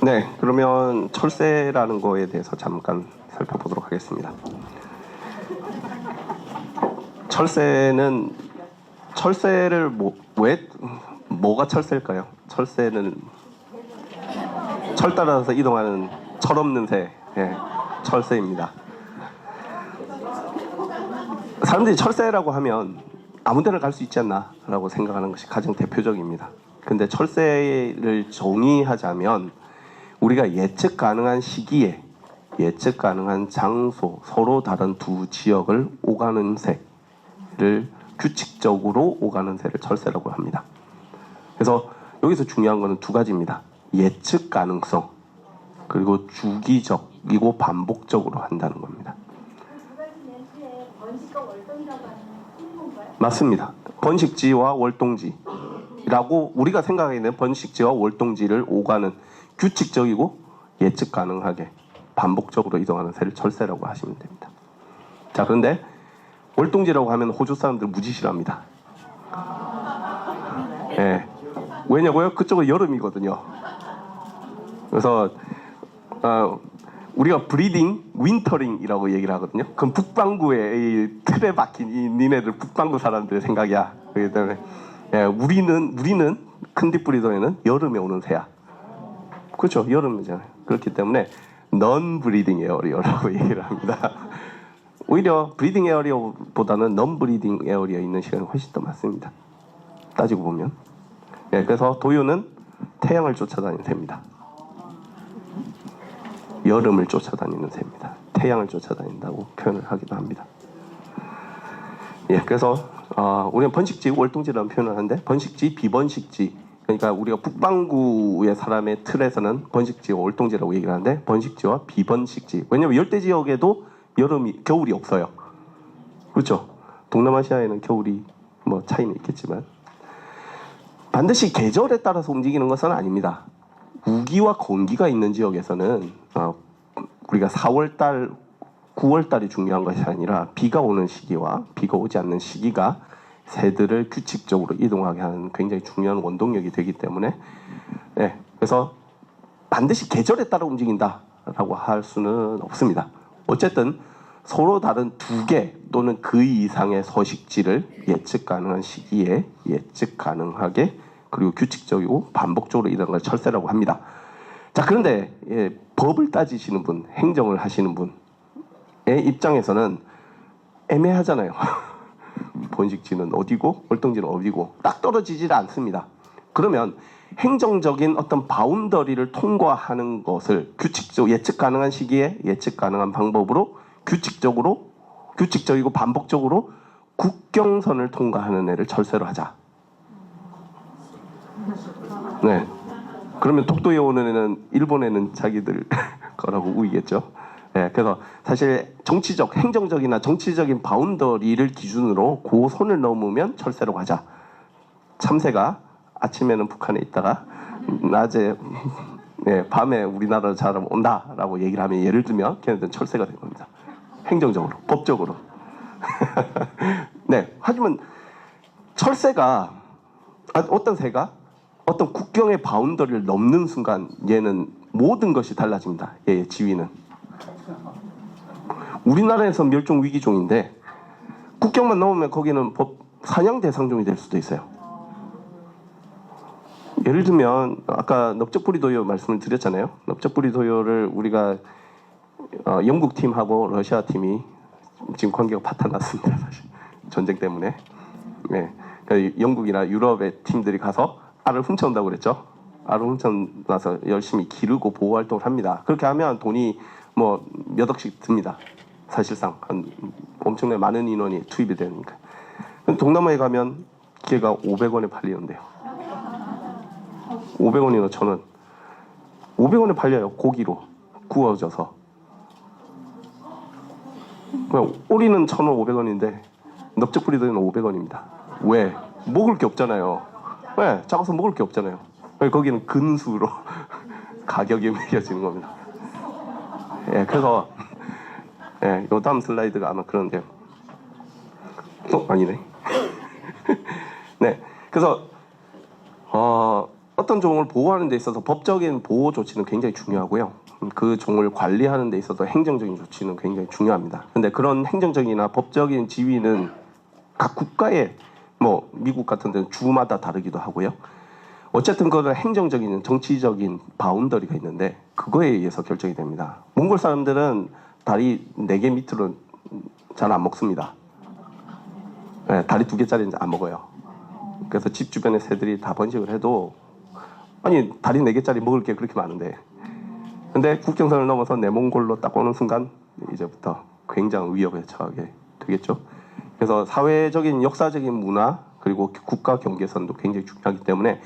네, 그러면 철새라는 거에 대해서 잠깐 살펴보도록 하겠습니다. 철새를 뭐가 철새일까요? 철새는 철 따라서 이동하는 철없는 새, 철새입니다. 사람들이 철새라고 하면 아무 데나 갈 수 있지 않나 라고 생각하는 것이 가장 대표적입니다. 근데 철새를 정의하자면 우리가 예측 가능한 시기에 예측 가능한 장소, 서로 다른 두 지역을 오가는 새를 규칙적으로 오가는 새를 철새라고 합니다. 그래서 여기서 중요한 것은 두 가지입니다. 예측 가능성, 그리고 주기적이고 반복적으로 한다는 겁니다. 맞습니다. 번식지와 월동지라고 우리가 생각하는 번식지와 월동지를 오가는 규칙적이고 예측 가능하게 반복적으로 이동하는 새를 철새라고 하시면 됩니다. 자, 그런데 월동지라고 하면 호주 사람들 무지 싫어합니다. 왜냐고요? 그쪽은 여름이거든요. 그래서 우리가 브리딩, 윈터링이라고 얘기를 하거든요. 그럼 북반구에 이 틀에 박힌 이 니네들 북반구 사람들의 생각이야. 그렇기 때문에 우리는 큰디브리더에는 여름에 오는 새야. 그렇죠, 여름이잖아요. 그렇기 때문에 넌 브리딩 에어리어라고 얘기를 합니다. 오히려 브리딩 에어리어보다는 넌 브리딩 에어리어에 있는 시간이 훨씬 더 많습니다. 따지고 보면. 그래서 도요는 태양을 쫓아다니는 새입니다. 여름을 쫓아다니는 새입니다. 태양을 쫓아다닌다고 표현을 하기도 합니다. 그래서 우리는 번식지, 월동지라는 표현을 하는데 번식지, 비번식지, 그러니까 우리가 북반구의 사람의 틀에서는 번식지와 월동지라고 얘기를 하는데 번식지와 비번식지. 왜냐하면 열대 지역에도 겨울이 없어요. 그렇죠? 동남아시아에는 겨울이 뭐 차이는 있겠지만 반드시 계절에 따라서 움직이는 것은 아닙니다. 우기와 건기가 있는 지역에서는 우리가 4월달, 9월달이 중요한 것이 아니라 비가 오는 시기와 비가 오지 않는 시기가 새들을 규칙적으로 이동하게 하는 굉장히 중요한 원동력이 되기 때문에 그래서 반드시 계절에 따라 움직인다라고 할 수는 없습니다. 어쨌든 서로 다른 두 개 또는 그 이상의 서식지를 예측 가능한 시기에 예측 가능하게 그리고 규칙적이고 반복적으로 이런 걸 철새라고 합니다. 자, 그런데 법을 따지시는 분, 행정을 하시는 분의 입장에서는 애매하잖아요. 번식지는 어디고 월동지는 어디고 딱 떨어지질 않습니다. 그러면 행정적인 어떤 바운더리를 통과하는 것을 규칙적 예측 가능한 시기에 예측 가능한 방법으로 규칙적이고 반복적으로 국경선을 통과하는 애를 철새로 하자. 네. 그러면 독도에 오는 애는 일본에는 자기들 거라고 우기겠죠. 그래서 사실 행정적이나 정치적인 바운더리를 기준으로 그 선을 넘으면 철새로 가자. 참새가 아침에는 북한에 있다가 낮에 밤에 우리나라로 잘 온다라고 얘기를 하면 예를 들면 걔네들은 철새가 된 겁니다. 행정적으로, 법적으로. 하지만 철새가 어떤 새가 어떤 국경의 바운더리를 넘는 순간 얘는 모든 것이 달라집니다. 얘의 지위는. 우리나라에서 멸종 위기종인데 국경만 넘으면 거기는 사냥 대상종이 될 수도 있어요. 예를 들면 아까 넓적부리 도요 말씀을 드렸잖아요. 넓적부리 도요를 우리가 영국 팀하고 러시아 팀이 지금 관계가 파탄났습니다. 사실 전쟁 때문에. 그러니까 영국이나 유럽의 팀들이 가서 알을 훔쳐온다고 그랬죠. 알을 훔쳐나서 열심히 기르고 보호 활동을 합니다. 그렇게 하면 돈이 뭐 몇 억씩 듭니다. 사실상 엄청나게 많은 인원이 투입이 되니까. 동남아에 가면 걔가 500원에 팔리는데요. 500원이나 1000원. 500원에 팔려요. 고기로 구워져서. 오리는 1,500원인데 넓적부리도는 500원입니다. 왜? 먹을 게 없잖아요. 작아서 먹을 게 없잖아요. 거기는 근수로 가격이 매겨지는 겁니다. 그래서 요 다음 슬라이드가 아마 그런데요. 아니네. 그래서 어떤 종을 보호하는 데 있어서 법적인 보호 조치는 굉장히 중요하고요. 그 종을 관리하는 데 있어서 행정적인 조치는 굉장히 중요합니다. 근데 그런 행정적이나 법적인 지위는 각 국가의 뭐 미국 같은 데는 주마다 다르기도 하고요. 어쨌든 그거는 행정적인 정치적인 바운더리가 있는데 그거에 의해서 결정이 됩니다. 몽골 사람들은 다리 4개 밑으로 잘 안 먹습니다. 네, 다리 2개짜리는 안 먹어요. 그래서 집 주변의 새들이 다 번식을 해도 아니 다리 4개짜리 먹을 게 그렇게 많은데 근데 국경선을 넘어서 내몽골로 딱 오는 순간 이제부터 굉장한 위협에 처하게 되겠죠. 그래서 사회적인 역사적인 문화 그리고 국가 경계선도 굉장히 중요하기 때문에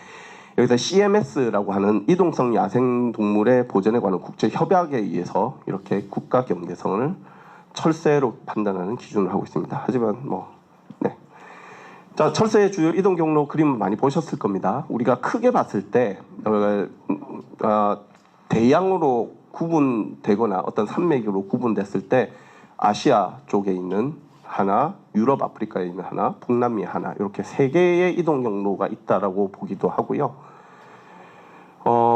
여기서 CMS라고 하는 이동성 야생동물의 보전에 관한 국제협약에 의해서 이렇게 국가 경계선을 철새로 판단하는 기준을 하고 있습니다. 하지만 네. 자, 철새의 주요 이동 경로 그림 많이 보셨을 겁니다. 우리가 크게 봤을 때 대양으로 구분되거나 어떤 산맥으로 구분됐을 때 아시아 쪽에 있는 하나, 유럽, 아프리카에 있는 하나, 북남미 하나 이렇게 3개의 이동 경로가 있다라고 보기도 하고요.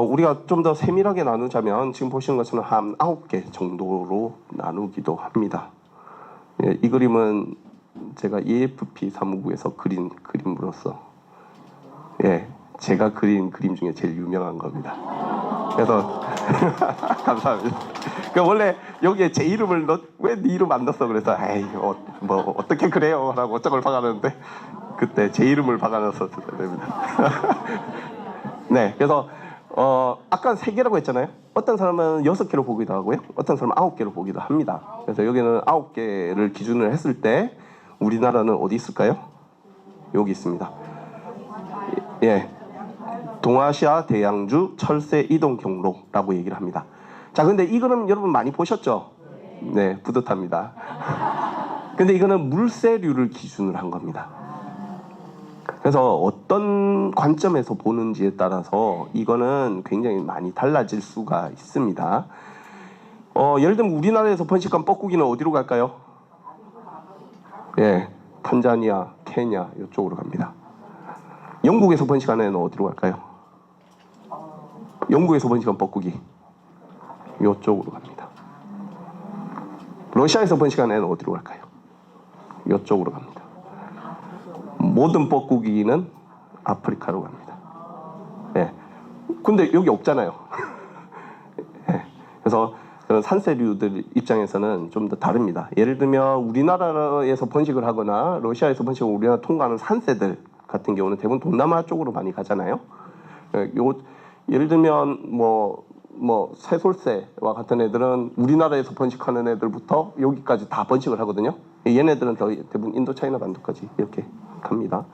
우리가 좀 더 세밀하게 나누자면 지금 보시는 것처럼 한 9개 정도로 나누기도 합니다. 예, 이 그림은 제가 EFP 사무국에서 그린 그림으로서 제가 그린 그림 중에 제일 유명한 겁니다. 그래서 감사합니다. 그러니까 원래 여기에 제 이름을 왜 네 이름 안 넣었어? 그래서 에이 어떻게 그래요? 라고 어쩌고 박아놨는데 그때 제 이름을 박아놨었어야 됩니다. 네, 그래서 아까 3개라고 했잖아요. 어떤 사람은 6개로 보기도 하고요. 어떤 사람은 9개로 보기도 합니다. 그래서 여기는 9개를 기준을 했을 때 우리나라는 어디 있을까요? 여기 있습니다. 예, 동아시아 대양주 철새 이동 경로라고 얘기를 합니다. 자, 근데 이 그림 여러분 많이 보셨죠? 네, 뿌듯합니다. 근데 이거는 물새류를 기준으로 한 겁니다. 그래서 어떤 관점에서 보는지에 따라서 이거는 굉장히 많이 달라질 수가 있습니다. 예를 들면 우리나라에서 번식한 뻐꾸기는 어디로 갈까요? 예, 탄자니아, 케냐 이쪽으로 갑니다. 영국에서 번식한 애는 어디로 갈까요? 영국에서 번식한 뻐꾸기 이쪽으로 갑니다. 러시아에서 번식한 애는 어디로 갈까요? 이쪽으로 갑니다. 모든 뻐꾸기는 아프리카로 갑니다. 예. 근데 여기 없잖아요. 예. 그래서 산새류들 입장에서는 좀 더 다릅니다. 예를 들면 우리나라에서 번식을 하거나 러시아에서 번식을 우리나라 통과하는 산새들 같은 경우는 대부분 동남아 쪽으로 많이 가잖아요. 예를 들면 새솔새와 같은 애들은 우리나라에서 번식하는 애들부터 여기까지 다 번식을 하거든요. 얘네들은 대부분 인도차이나 반도까지 이렇게 갑니다.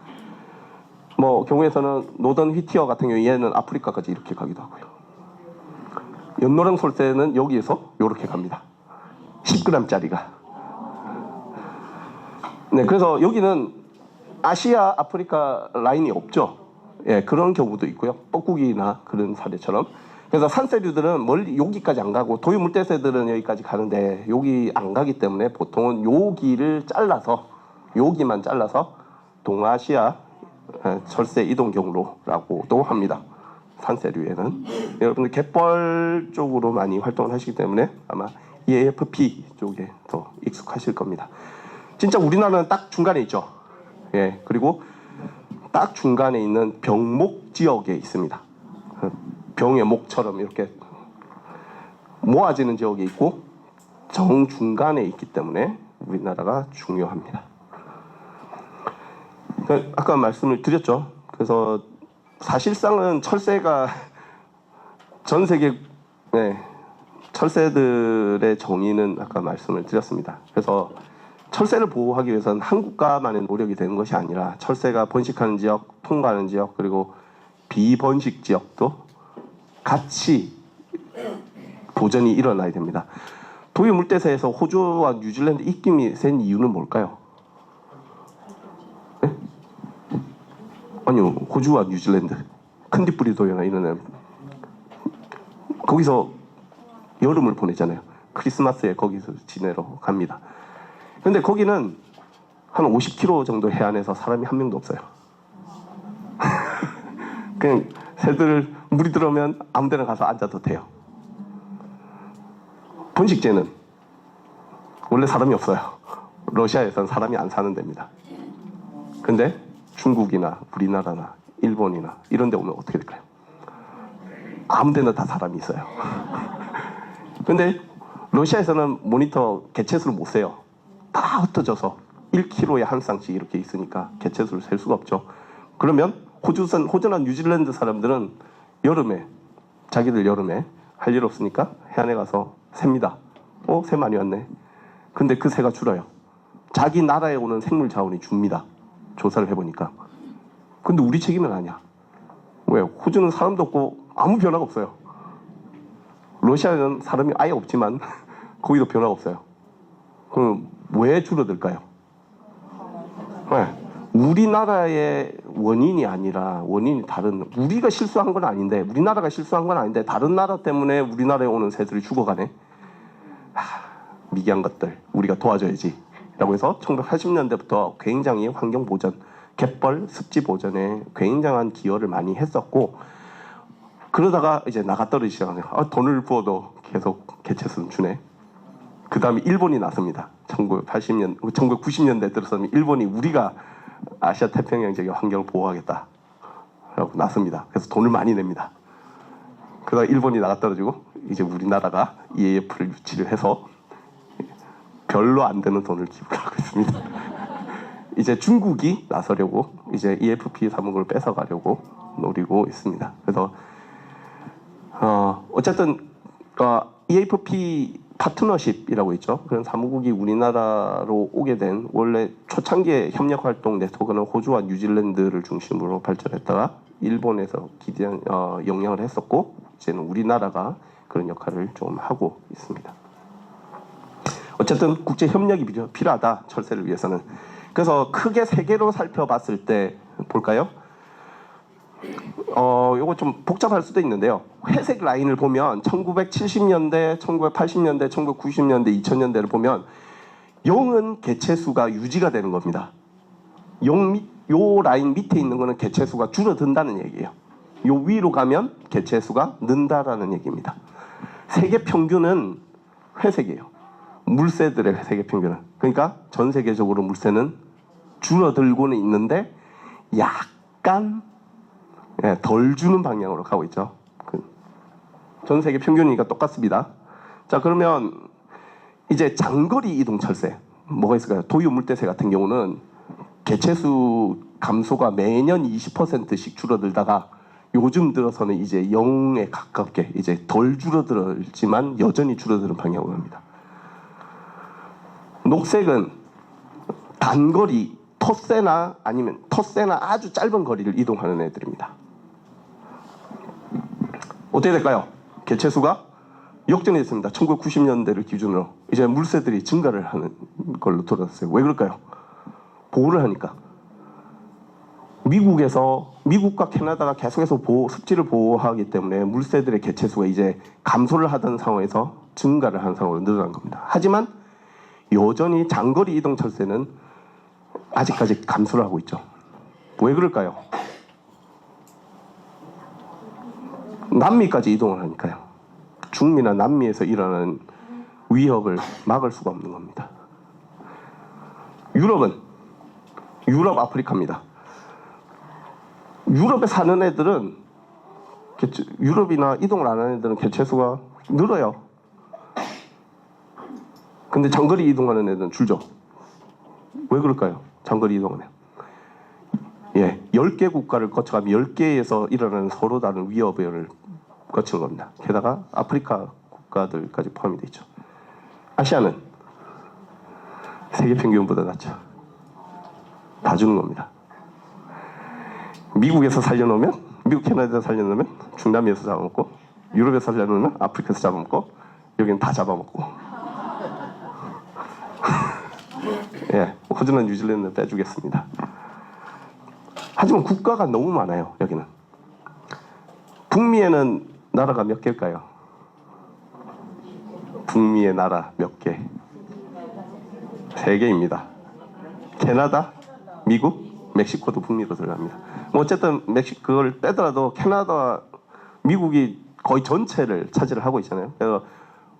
경우에서는 노던 휘티어 같은 경우 얘는 아프리카까지 이렇게 가기도 하고요. 연노랑 솔새는 여기에서 이렇게 갑니다. 10g짜리가. 네, 그래서 여기는 아시아, 아프리카 라인이 없죠. 예, 그런 경우도 있고요. 뻐꾸기나 그런 사례처럼. 그래서 산새류들은 멀리 여기까지 안 가고 도유물대새들은 여기까지 가는데 여기 안 가기 때문에 보통은 여기를 잘라서 여기만 잘라서 동아시아 철새 이동 경로라고도 합니다. 산새류에는 여러분들 갯벌 쪽으로 많이 활동을 하시기 때문에 아마 EAFP 쪽에 더 익숙하실 겁니다. 진짜 우리나라는 딱 중간에 있죠. 예, 그리고 딱 중간에 있는 병목 지역에 있습니다. 병의 목처럼 이렇게 모아지는 지역에 있고 정중간에 있기 때문에 우리나라가 중요합니다. 아까 말씀을 드렸죠. 그래서 사실상은 철새가 전 세계 철새들의 정의는 아까 말씀을 드렸습니다. 그래서 철새를 보호하기 위해서는 한 국가만의 노력이 되는 것이 아니라 철새가 번식하는 지역, 통과하는 지역 그리고 비번식 지역도 같이 보전이 일어나야 됩니다. 도유 물대새에서 호주와 뉴질랜드 입김이 센 이유는 뭘까요? 네? 아니요, 호주와 뉴질랜드 큰디뿌리도요나 이런 애 거기서 여름을 보내잖아요. 크리스마스에 거기서 지내러 갑니다. 근데 거기는 한 50km 정도 해안에서 사람이 한 명도 없어요. 그냥 새들 물이 들어오면 아무데나 가서 앉아도 돼요. 번식제는 원래 사람이 없어요. 러시아에서는 사람이 안 사는 데입니다. 근데 중국이나 우리나라나 일본이나 이런 데 오면 어떻게 될까요? 아무 데나 다 사람이 있어요. 근데 러시아에서는 모니터 개체수를 못 세요. 다 흩어져서 1kg에 한 쌍씩 이렇게 있으니까 개체수를 셀 수가 없죠. 그러면 호주나 뉴질랜드 사람들은 여름에 자기들 여름에 할 일 없으니까 해안에 가서 셉니다. 새 많이 왔네. 근데 그 새가 줄어요. 자기 나라에 오는 생물 자원이 줍니다. 조사를 해보니까. 근데 우리 책임은 아니야. 왜? 호주는 사람도 없고 아무 변화가 없어요. 러시아는 사람이 아예 없지만 거기도 변화가 없어요. 그럼 왜 줄어들까요? 네. 우리나라의 원인이 아니라 원인이 다른, 우리가 실수한 건 아닌데, 우리나라가 실수한 건 아닌데 다른 나라 때문에 우리나라에 오는 새들이 죽어가네. 미개한 것들 우리가 도와줘야지 라고 해서 1980년대부터 굉장히 환경 보전, 갯벌 습지 보전에 굉장한 기여를 많이 했었고, 그러다가 이제 나가 떨어지기 시작하네요. 돈을 부어도 계속 개체수는 주네. 그 다음에 일본이 났습니다. 1990년대 들어서는 일본이 우리가 아시아 태평양 지역의 환경을 보호하겠다 라고 났습니다. 그래서 돈을 많이 냅니다. 그러다 일본이 나가 떨어지고 이제 우리나라가 EAF를 유치를 해서 별로 안 되는 돈을 기부를 하고 있습니다. 이제 중국이 나서려고 이제 EFP 사무국을 뺏어가려고 노리고 있습니다. 그래서 어쨌든 EFP 파트너십이라고 있죠. 그런 사무국이 우리나라로 오게 된, 원래 초창기에 협력활동 네트워크는 호주와 뉴질랜드를 중심으로 발전했다가 일본에서 기대한 영향을 했었고, 이제는 우리나라가 그런 역할을 좀 하고 있습니다. 어쨌든 국제 협력이 필요하다, 철새를 위해서는. 그래서 크게 세 개로 살펴봤을 때 볼까요? 요거 좀 복잡할 수도 있는데요. 회색 라인을 보면 1970년대, 1980년대, 1990년대, 2000년대를 보면 0은 개체수가 유지가 되는 겁니다. 요 라인 밑에 있는 거는 개체수가 줄어든다는 얘기예요. 요 위로 가면 개체수가 는다라는 얘기입니다. 세계 평균은 회색이에요. 물새들의 세계 평균은. 그러니까 전 세계적으로 물새는 줄어들고는 있는데 약간 덜 주는 방향으로 가고 있죠. 전 세계 평균이니까 똑같습니다. 자, 그러면 이제 장거리 이동 철새 뭐가 있을까요? 도유 물대새 같은 경우는 개체수 감소가 매년 20%씩 줄어들다가 요즘 들어서는 이제 0에 가깝게 이제 덜 줄어들지만 여전히 줄어드는 방향으로 갑니다. 녹색은 단거리 텃새나 아니면 텃새나 아주 짧은 거리를 이동하는 애들입니다. 어떻게 될까요? 개체수가 역전이 됐습니다. 1990년대를 기준으로 이제 물새들이 증가를 하는 걸로 돌아왔어요. 왜 그럴까요? 보호를 하니까. 미국과 캐나다가 계속해서 습지를 보호하기 때문에 물새들의 개체수가 이제 감소를 하던 상황에서 증가를 하는 상황으로 늘어난 겁니다. 하지만 여전히 장거리 이동 철새는 아직까지 감소를 하고 있죠. 왜 그럴까요? 남미까지 이동을 하니까요. 중미나 남미에서 일어나는 위협을 막을 수가 없는 겁니다. 유럽, 아프리카입니다. 유럽에 사는 애들은 유럽이나 이동을 안 하는 애들은 개체수가 늘어요. 근데 장거리 이동하는 애들은 줄죠. 왜 그럴까요? 장거리 이동하면 10개 국가를 거쳐가면 10개에서 일어나는 서로 다른 위협을 거치는 겁니다. 게다가 아프리카 국가들까지 포함이 되어 있죠. 아시아는 세계 평균보다 낮죠. 다 주는 겁니다. 미국에서 살려놓으면, 미국 캐나다에서 살려놓으면 중남미에서 잡아먹고, 유럽에서 살려놓으면 아프리카에서 잡아먹고, 여기는 다 잡아먹고. 호주나 뉴질랜드는 빼주겠습니다. 하지만 국가가 너무 많아요. 여기는. 북미에는 나라가 몇 개일까요? 북미의 나라 몇 개? 3개입니다. 캐나다, 미국, 멕시코도 북미로 들어갑니다. 뭐 어쨌든 그걸 빼더라도 캐나다, 미국이 거의 전체를 차지를 하고 있잖아요. 그래서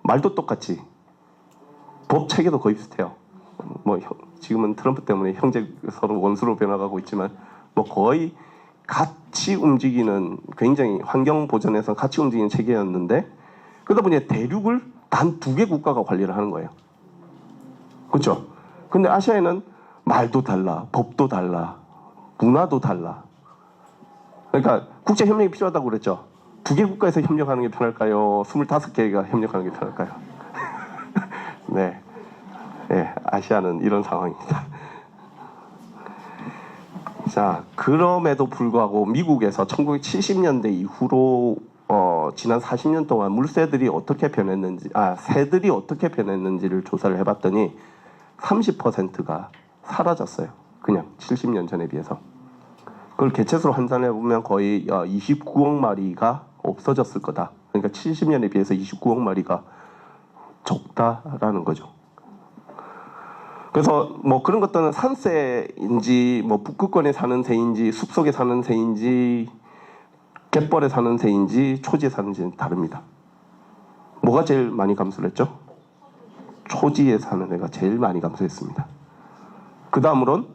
말도 똑같이 법 체계도 거의 비슷해요. 뭐 지금은 트럼프 때문에 형제 서로 원수로 변화가고 있지만 뭐 거의 같이 움직이는, 굉장히 환경 보전에서 같이 움직이는 체계였는데, 그러다 보니 대륙을 단 2개 국가가 관리를 하는 거예요. 그렇죠? 근데 아시아에는 말도 달라, 법도 달라, 문화도 달라. 그러니까 국제 협력이 필요하다고 그랬죠. 2개 국가에서 협력하는 게 편할까요? 25개가 협력하는 게 편할까요? 네. 네, 아시아는 이런 상황입니다. 자, 그럼에도 불구하고 미국에서 1970년대 이후로 지난 40년 동안 물새들이 어떻게 변했는지, 새들이 어떻게 변했는지를 조사를 해봤더니 30%가 사라졌어요. 그냥 70년 전에 비해서. 그걸 개체수로 환산해 보면 거의 29억 마리가 없어졌을 거다. 그러니까 70년에 비해서 29억 마리가 적다라는 거죠. 그래서 뭐 그런 것들은 산새인지 뭐 북극권에 사는 새인지 숲속에 사는 새인지 갯벌에 사는 새인지 초지에 사는 새는 다릅니다. 뭐가 제일 많이 감소를 했죠? 초지에 사는 애가 제일 많이 감소했습니다. 그 다음으론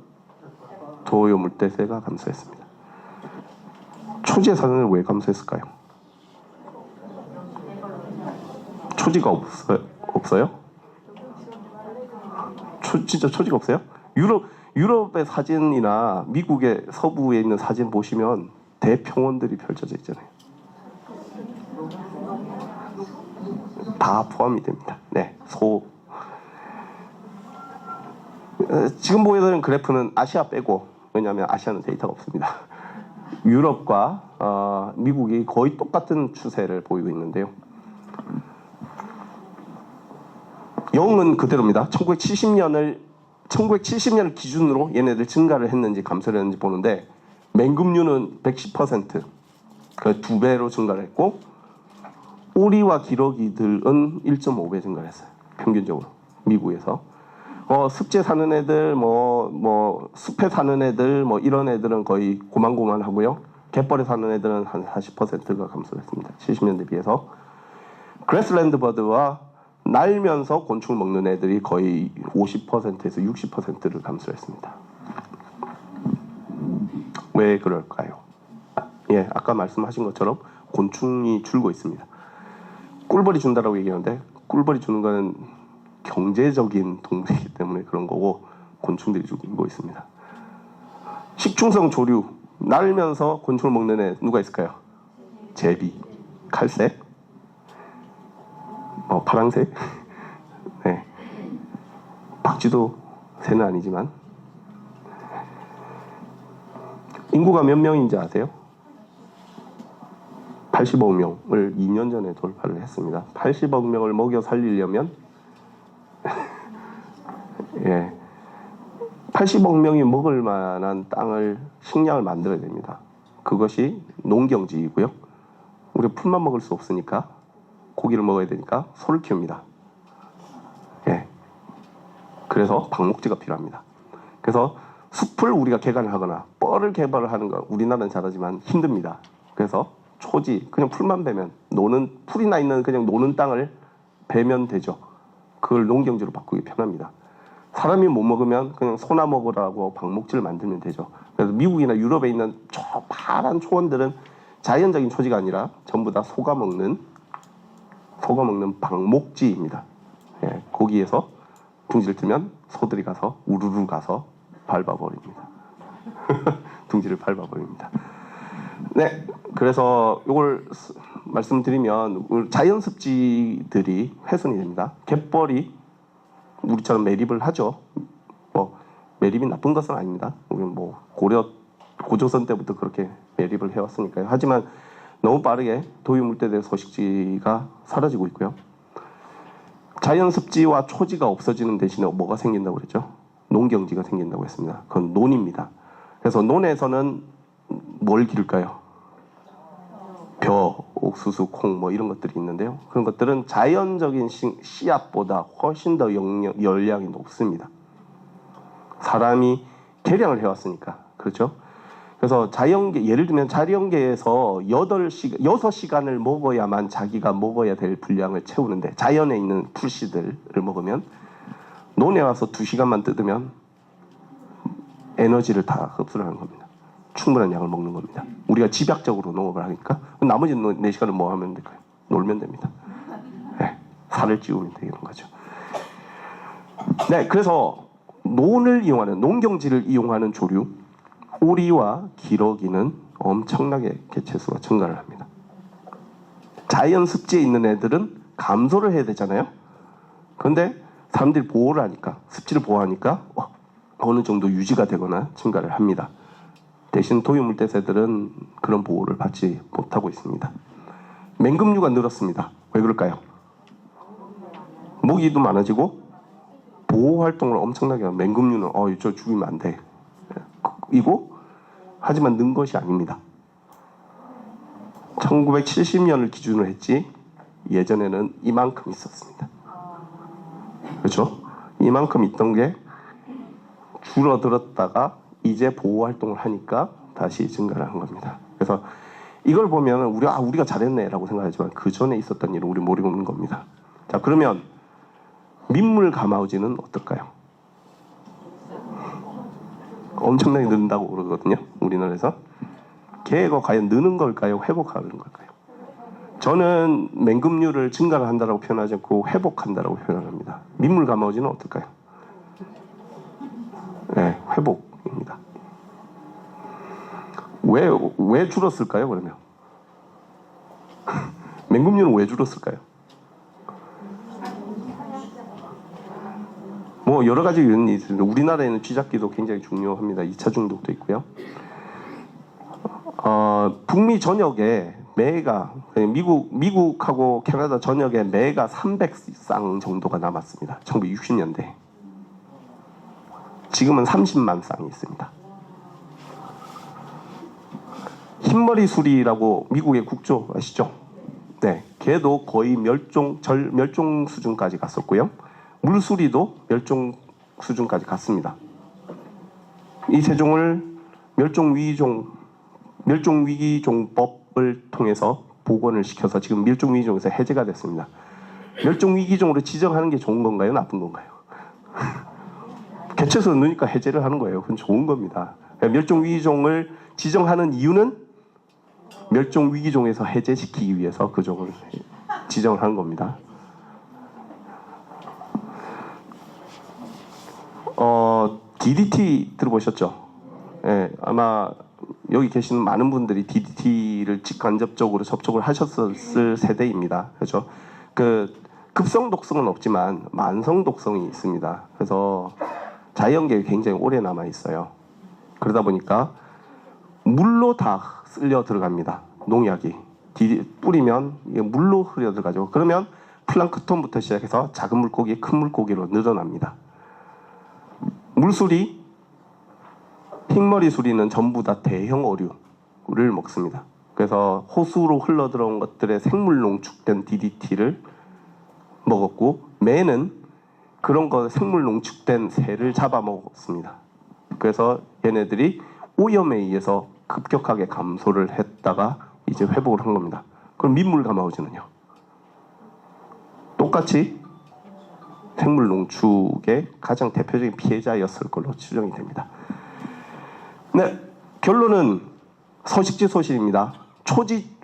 도요 물대새가 감소했습니다. 초지에 사는 애는 왜 감소했을까요? 초지가 없어요? 진짜 초지가 없어요? 유럽의 사진이나 미국의 서부에 있는 사진 보시면 대평원들이 펼쳐져 있잖아요. 다 포함이 됩니다. 네, 지금 보여드리는 그래프는 아시아 빼고, 왜냐하면 아시아는 데이터가 없습니다. 유럽과 미국이 거의 똑같은 추세를 보이고 있는데요. 영은 그대로입니다. 1970년을 기준으로 얘네들 증가를 했는지 감소를 했는지 보는데, 맹금류는 110%, 그 2배로 증가를 했고, 오리와 기러기들은 1.5배 증가를 했어요. 평균적으로 미국에서. 습지에 사는 애들, 뭐 숲에 사는 애들, 뭐 이런 애들은 거의 고만고만하고요. 갯벌에 사는 애들은 한 40%가 감소했습니다. 70년대 비해서. 그래스랜드 버드와 날면서 곤충을 먹는 애들이 거의 50%에서 60%를 감소했습니다. 왜 그럴까요? 예, 아까 말씀하신 것처럼 곤충이 줄고 있습니다. 꿀벌이 준다라고 얘기하는데, 꿀벌이 주는 거는 경제적인 동물이기 때문에 그런 거고, 곤충들이 주고 있습니다. 식충성 조류, 날면서 곤충을 먹는 애 누가 있을까요? 제비, 칼새, 파랑새, 네. 박쥐도 새는 아니지만. 인구가 몇 명인지 아세요? 80억 명을 2년 전에 돌파를 했습니다. 80억 명을 먹여 살리려면 예, 80억 명이 먹을 만한 땅을, 식량을 만들어야 됩니다. 그것이 농경지이고요. 우리 풀만 먹을 수 없으니까 고기를 먹어야 되니까 소를 키웁니다. 예. 그래서 방목지가 필요합니다. 그래서 숲을 우리가 개간을 하거나 뻘을 개발을 하는 건 우리나라는 잘하지만 힘듭니다. 그래서 초지, 그냥 풀만 베면, 풀이나 있는 그냥 노는 땅을 베면 되죠. 그걸 농경지로 바꾸기 편합니다. 사람이 못 먹으면 그냥 소나 먹으라고 방목지를 만들면 되죠. 그래서 미국이나 유럽에 있는 저 파란 초원들은 자연적인 초지가 아니라 전부 다 소가 먹는 방목지입니다. 예, 거기에서 둥지를 틀면 소들이 가서 우르르 가서 밟아버립니다. 둥지를 밟아버립니다. 네, 그래서 이걸 말씀드리면 자연 습지들이 훼손이 됩니다. 갯벌이 우리처럼 매립을 하죠. 뭐 매립이 나쁜 것은 아닙니다. 우리는 뭐 고조선 때부터 그렇게 매립을 해왔으니까요. 하지만 너무 빠르게 도유물대대 서식지가 사라지고 있고요. 자연 습지와 초지가 없어지는 대신에 뭐가 생긴다고 그랬죠? 농경지가 생긴다고 했습니다. 그건 논입니다. 그래서 논에서는 뭘 기를까요? 벼, 옥수수, 콩 뭐 이런 것들이 있는데요. 그런 것들은 자연적인 씨앗보다 훨씬 더 열량이 높습니다. 사람이 개량을 해왔으니까 그렇죠? 그래서 자연계, 예를 들면 자연계에서 6시간을 먹어야만 자기가 먹어야 될 분량을 채우는데, 자연에 있는 풀씨들을 먹으면 논에 와서 2시간만 뜯으면 에너지를 다 흡수를 하는 겁니다. 충분한 양을 먹는 겁니다. 우리가 집약적으로 농업을 하니까 나머지 4시간은 뭐 하면 될까요? 놀면 됩니다. 네, 살을 찌우면 되는 거죠. 네, 그래서 논을 이용하는, 농경지를 이용하는 조류, 오리와 기러기는 엄청나게 개체수가 증가를 합니다. 자연 습지에 있는 애들은 감소를 해야 되잖아요. 그런데 사람들이 보호를 하니까, 습지를 보호하니까 어느 정도 유지가 되거나 증가를 합니다. 대신 토유물대새들은 그런 보호를 받지 못하고 있습니다. 맹금류가 늘었습니다. 왜 그럴까요? 모기도 많아지고 보호 활동을 엄청나게 하면, 맹금류는 저 죽이면 안 돼 이고, 하지만 는 것이 아닙니다. 1970년을 기준으로 했지 예전에는 이만큼 있었습니다. 그렇죠? 이만큼 있던 게 줄어들었다가 이제 보호 활동을 하니까 다시 증가를 한 겁니다. 그래서 이걸 보면 우리가 잘했네라고 생각하지만 그 전에 있었던 일을 우리 모르고 있는 겁니다. 자, 그러면 민물 가마우지는 어떨까요? 엄청나게 는다고 그러거든요, 우리나라에서. 걔가 과연 느는 걸까요? 회복하는 걸까요? 저는 맹금류를 증가를 한다고 표현하지 않고 회복한다고 표현합니다. 민물 가마우지는 어떨까요? 네, 회복입니다. 왜 줄었을까요, 그러면? 맹금류는 왜 줄었을까요? 뭐 여러 가지 요인이 있습니다. 우리나라에는 쥐잡기도 굉장히 중요합니다. 2차 중독도 있고요. 북미 전역에 매가, 미국하고 캐나다 전역에 매가 300쌍 정도가 남았습니다. 1960년대. 지금은 30만 쌍이 있습니다. 흰머리 수리라고 미국의 국조 아시죠? 네, 걔도 거의 멸종 수준까지 갔었고요. 물수리도 멸종 수준까지 갔습니다. 이 세 종을 멸종위기종법을 통해서 복원을 시켜서 지금 멸종위기종에서 해제가 됐습니다. 멸종위기종으로 지정하는 게 좋은 건가요? 나쁜 건가요? 개체수가 느니까 해제를 하는 거예요. 그건 좋은 겁니다. 멸종위기종을 지정하는 이유는 멸종위기종에서 해제시키기 위해서 그 종을 지정을 하는 겁니다. DDT 들어보셨죠? 예, 아마 여기 계시는 많은 분들이 DDT를 직간접적으로 접촉을 하셨을 세대입니다. 그렇죠? 그 급성 독성은 없지만 만성 독성이 있습니다. 그래서 자연계에 굉장히 오래 남아 있어요. 그러다 보니까 물로 다 쓸려 들어갑니다. 농약이 뿌리면 이게 물로 흐려 들어가죠. 그러면 플랑크톤부터 시작해서 작은 물고기, 큰 물고기로 늘어납니다. 물수리, 흰머리 수리는 전부 다 대형 어류를 먹습니다. 그래서 호수로 흘러 들어온 것들의 생물 농축된 DDT를 먹었고, 매는 그런 거 생물 농축된 새를 잡아먹었습니다. 그래서 얘네들이 오염에 의해서 급격하게 감소를 했다가 이제 회복을 한 겁니다. 그럼 민물 가마우지는요? 똑같이 생물 농축의 가장 대표적인 피해자였을 걸로 추정이 됩니다. 네, 결론은 서식지 소실입니다.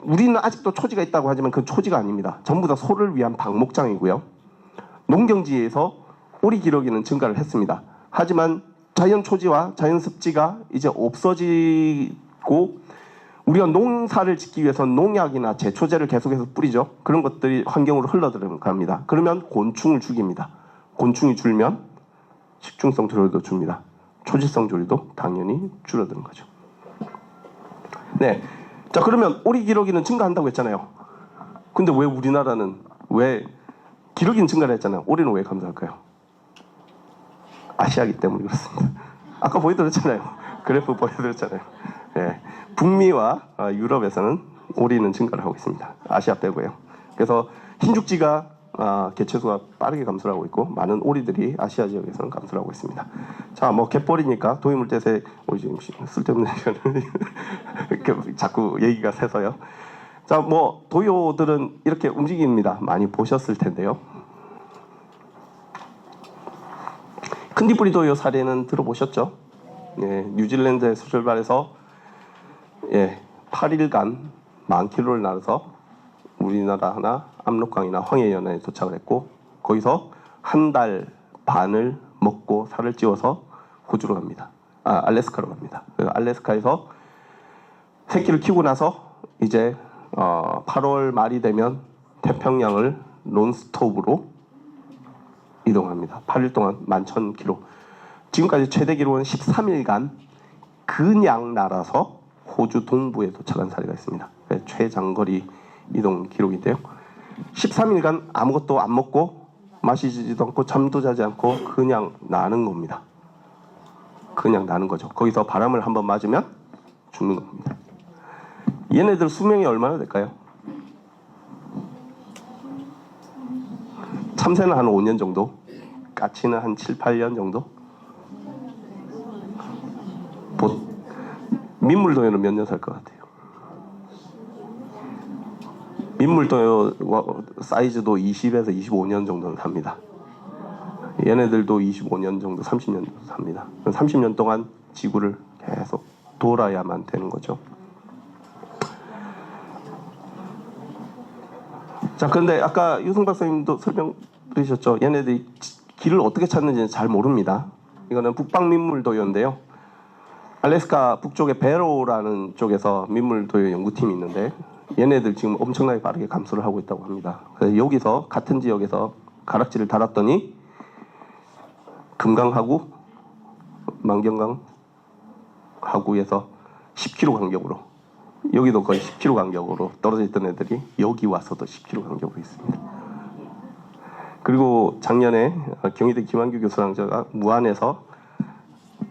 우리는 아직도 초지가 있다고 하지만 그건 초지가 아닙니다. 전부 다 소를 위한 방목장이고요. 농경지에서 오리 기러기는 증가를 했습니다. 하지만 자연 초지와 자연 습지가 이제 없어지고, 우리가 농사를 짓기 위해서는 농약이나 제초제를 계속해서 뿌리죠. 그런 것들이 환경으로 흘러들어갑니다. 그러면 곤충을 죽입니다. 곤충이 줄면 식중성 조류도 줍니다. 초지성 조류도 당연히 줄어드는 거죠. 네, 자, 그러면 오리 기러기는 증가한다고 했잖아요. 근데 왜 우리나라는, 왜 기러기는 증가를 했잖아요. 오리는 왜 감소할까요? 아시아기 때문에 그렇습니다. 아까 보여드렸잖아요. 그래프 보여드렸잖아요. 예, 북미와 유럽에서는 오리는 증가를 하고 있습니다. 아시아 빼고요. 그래서 흰죽지가 개체수가 빠르게 감소를 하고 있고 많은 오리들이 아시아 지역에서는 감소를 하고 있습니다. 자, 뭐 갯벌이니까 도이물대새 지금 쓸데없는 자꾸 얘기가 새서요. 자, 뭐 도요들은 이렇게 움직입니다. 많이 보셨을 텐데요. 큰디뿌리 도요 사례는 들어보셨죠? 예, 뉴질랜드에서 출발해서 8일간 10,000km를 날아서 우리나라나 압록강이나 황해연안에 도착을 했고 거기서 한 달 반을 먹고 살을 찌워서 호주로 갑니다. 알래스카로 갑니다. 알래스카에서 새끼를 키우고 나서 이제 8월 말이 되면 태평양을 논스톱으로 이동합니다. 8일 동안 11,000km. 지금까지 최대 기록은 13일간 그냥 날아서 호주 동부에 도착한 사례가 있습니다. 최장거리 이동 기록인데요. 13일간 아무것도 안 먹고 마시지도 않고 잠도 자지 않고 그냥 나는 겁니다. 그냥 나는 거죠. 거기서 바람을 한번 맞으면 죽는 겁니다. 얘네들 수명이 얼마나 될까요? 참새는 한 5년 정도, 까치는 한 7, 8년 정도. 민물도요는 몇 년 살 것 같아요? 민물도요 사이즈도 20에서 25년 정도는 삽니다. 얘네들도 25년 정도, 30년 정도 삽니다. 30년 동안 지구를 계속 돌아야만 되는 거죠. 자, 그런데 아까 유승 박사님도 설명드리셨죠. 얘네들이 길을 어떻게 찾는지는 잘 모릅니다. 이거는 북방 민물도요인데요. 알래스카 북쪽의 베로라는 쪽에서 민물도요 연구팀이 있는데 얘네들 지금 엄청나게 빠르게 감소를 하고 있다고 합니다. 그래서 여기서 같은 지역에서 가락지를 달았더니 금강하구, 만경강 하구에서 10km 간격으로 여기도 거의 10km 간격으로 떨어져 있던 애들이 여기 와서도 10km 간격으로 있습니다. 그리고 작년에 경희대 김한규 교수랑 제가 무안에서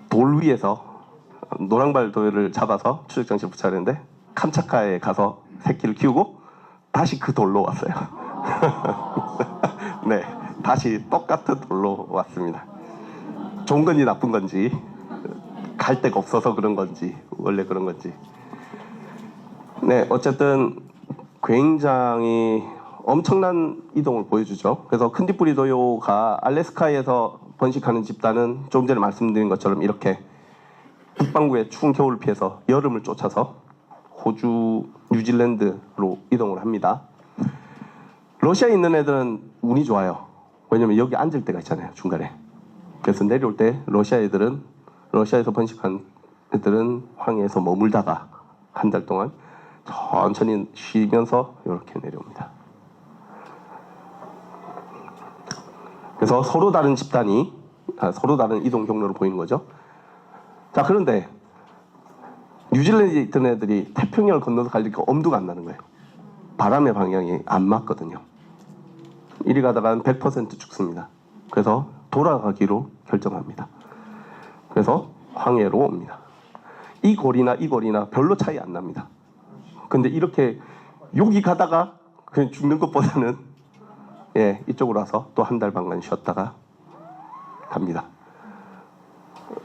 돌 위에서 노랑발 도요를 잡아서 추적 장치를 붙여야 되는데 캄차카에 가서 새끼를 키우고 다시 그 돌로 왔어요. 네, 다시 똑같은 돌로 왔습니다. 좋은 건지 나쁜 건지 갈 데가 없어서 그런 건지 원래 그런 건지. 네, 어쨌든 굉장히 엄청난 이동을 보여주죠. 그래서 큰디뿌리 도요가 알래스카에서 번식하는 집단은 조금 전에 말씀드린 것처럼 이렇게 북반구의 추운 겨울을 피해서 여름을 쫓아서 호주, 뉴질랜드로 이동을 합니다. 러시아에 있는 애들은 운이 좋아요. 왜냐면 여기 앉을 데가 있잖아요, 중간에. 그래서 내려올 때 러시아에서 번식한 애들은 황해에서 머물다가 한 달 동안 천천히 쉬면서 이렇게 내려옵니다. 그래서 서로 다른 집단이 서로 다른 이동 경로를 보이는 거죠. 자, 그런데 뉴질랜드에 있던 애들이 태평양을 건너서 가려니까 엄두가 안 나는 거예요. 바람의 방향이 안 맞거든요. 이리 가다가는 100% 죽습니다. 그래서 돌아가기로 결정합니다. 그래서 황해로 옵니다. 이 거리나 이 거리나 별로 차이 안 납니다. 근데 이렇게 여기 가다가 그냥 죽는 것보다는 이쪽으로 와서 또 한 달 반간 쉬었다가 갑니다.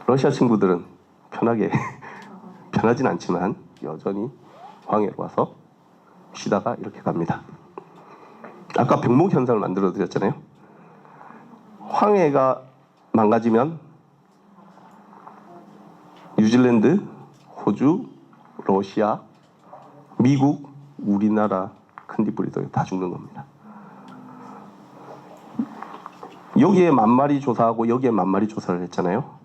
러시아 친구들은 편하게 편하진 않지만 여전히 황해로 와서 쉬다가 이렇게 갑니다. 아까 병목 현상을 만들어 드렸잖아요. 황해가 망가지면 뉴질랜드, 호주, 러시아, 미국, 우리나라 큰디뿌리도 다 죽는 겁니다. 여기에 10,000마리 조사하고 여기에 10,000마리 조사를 했잖아요.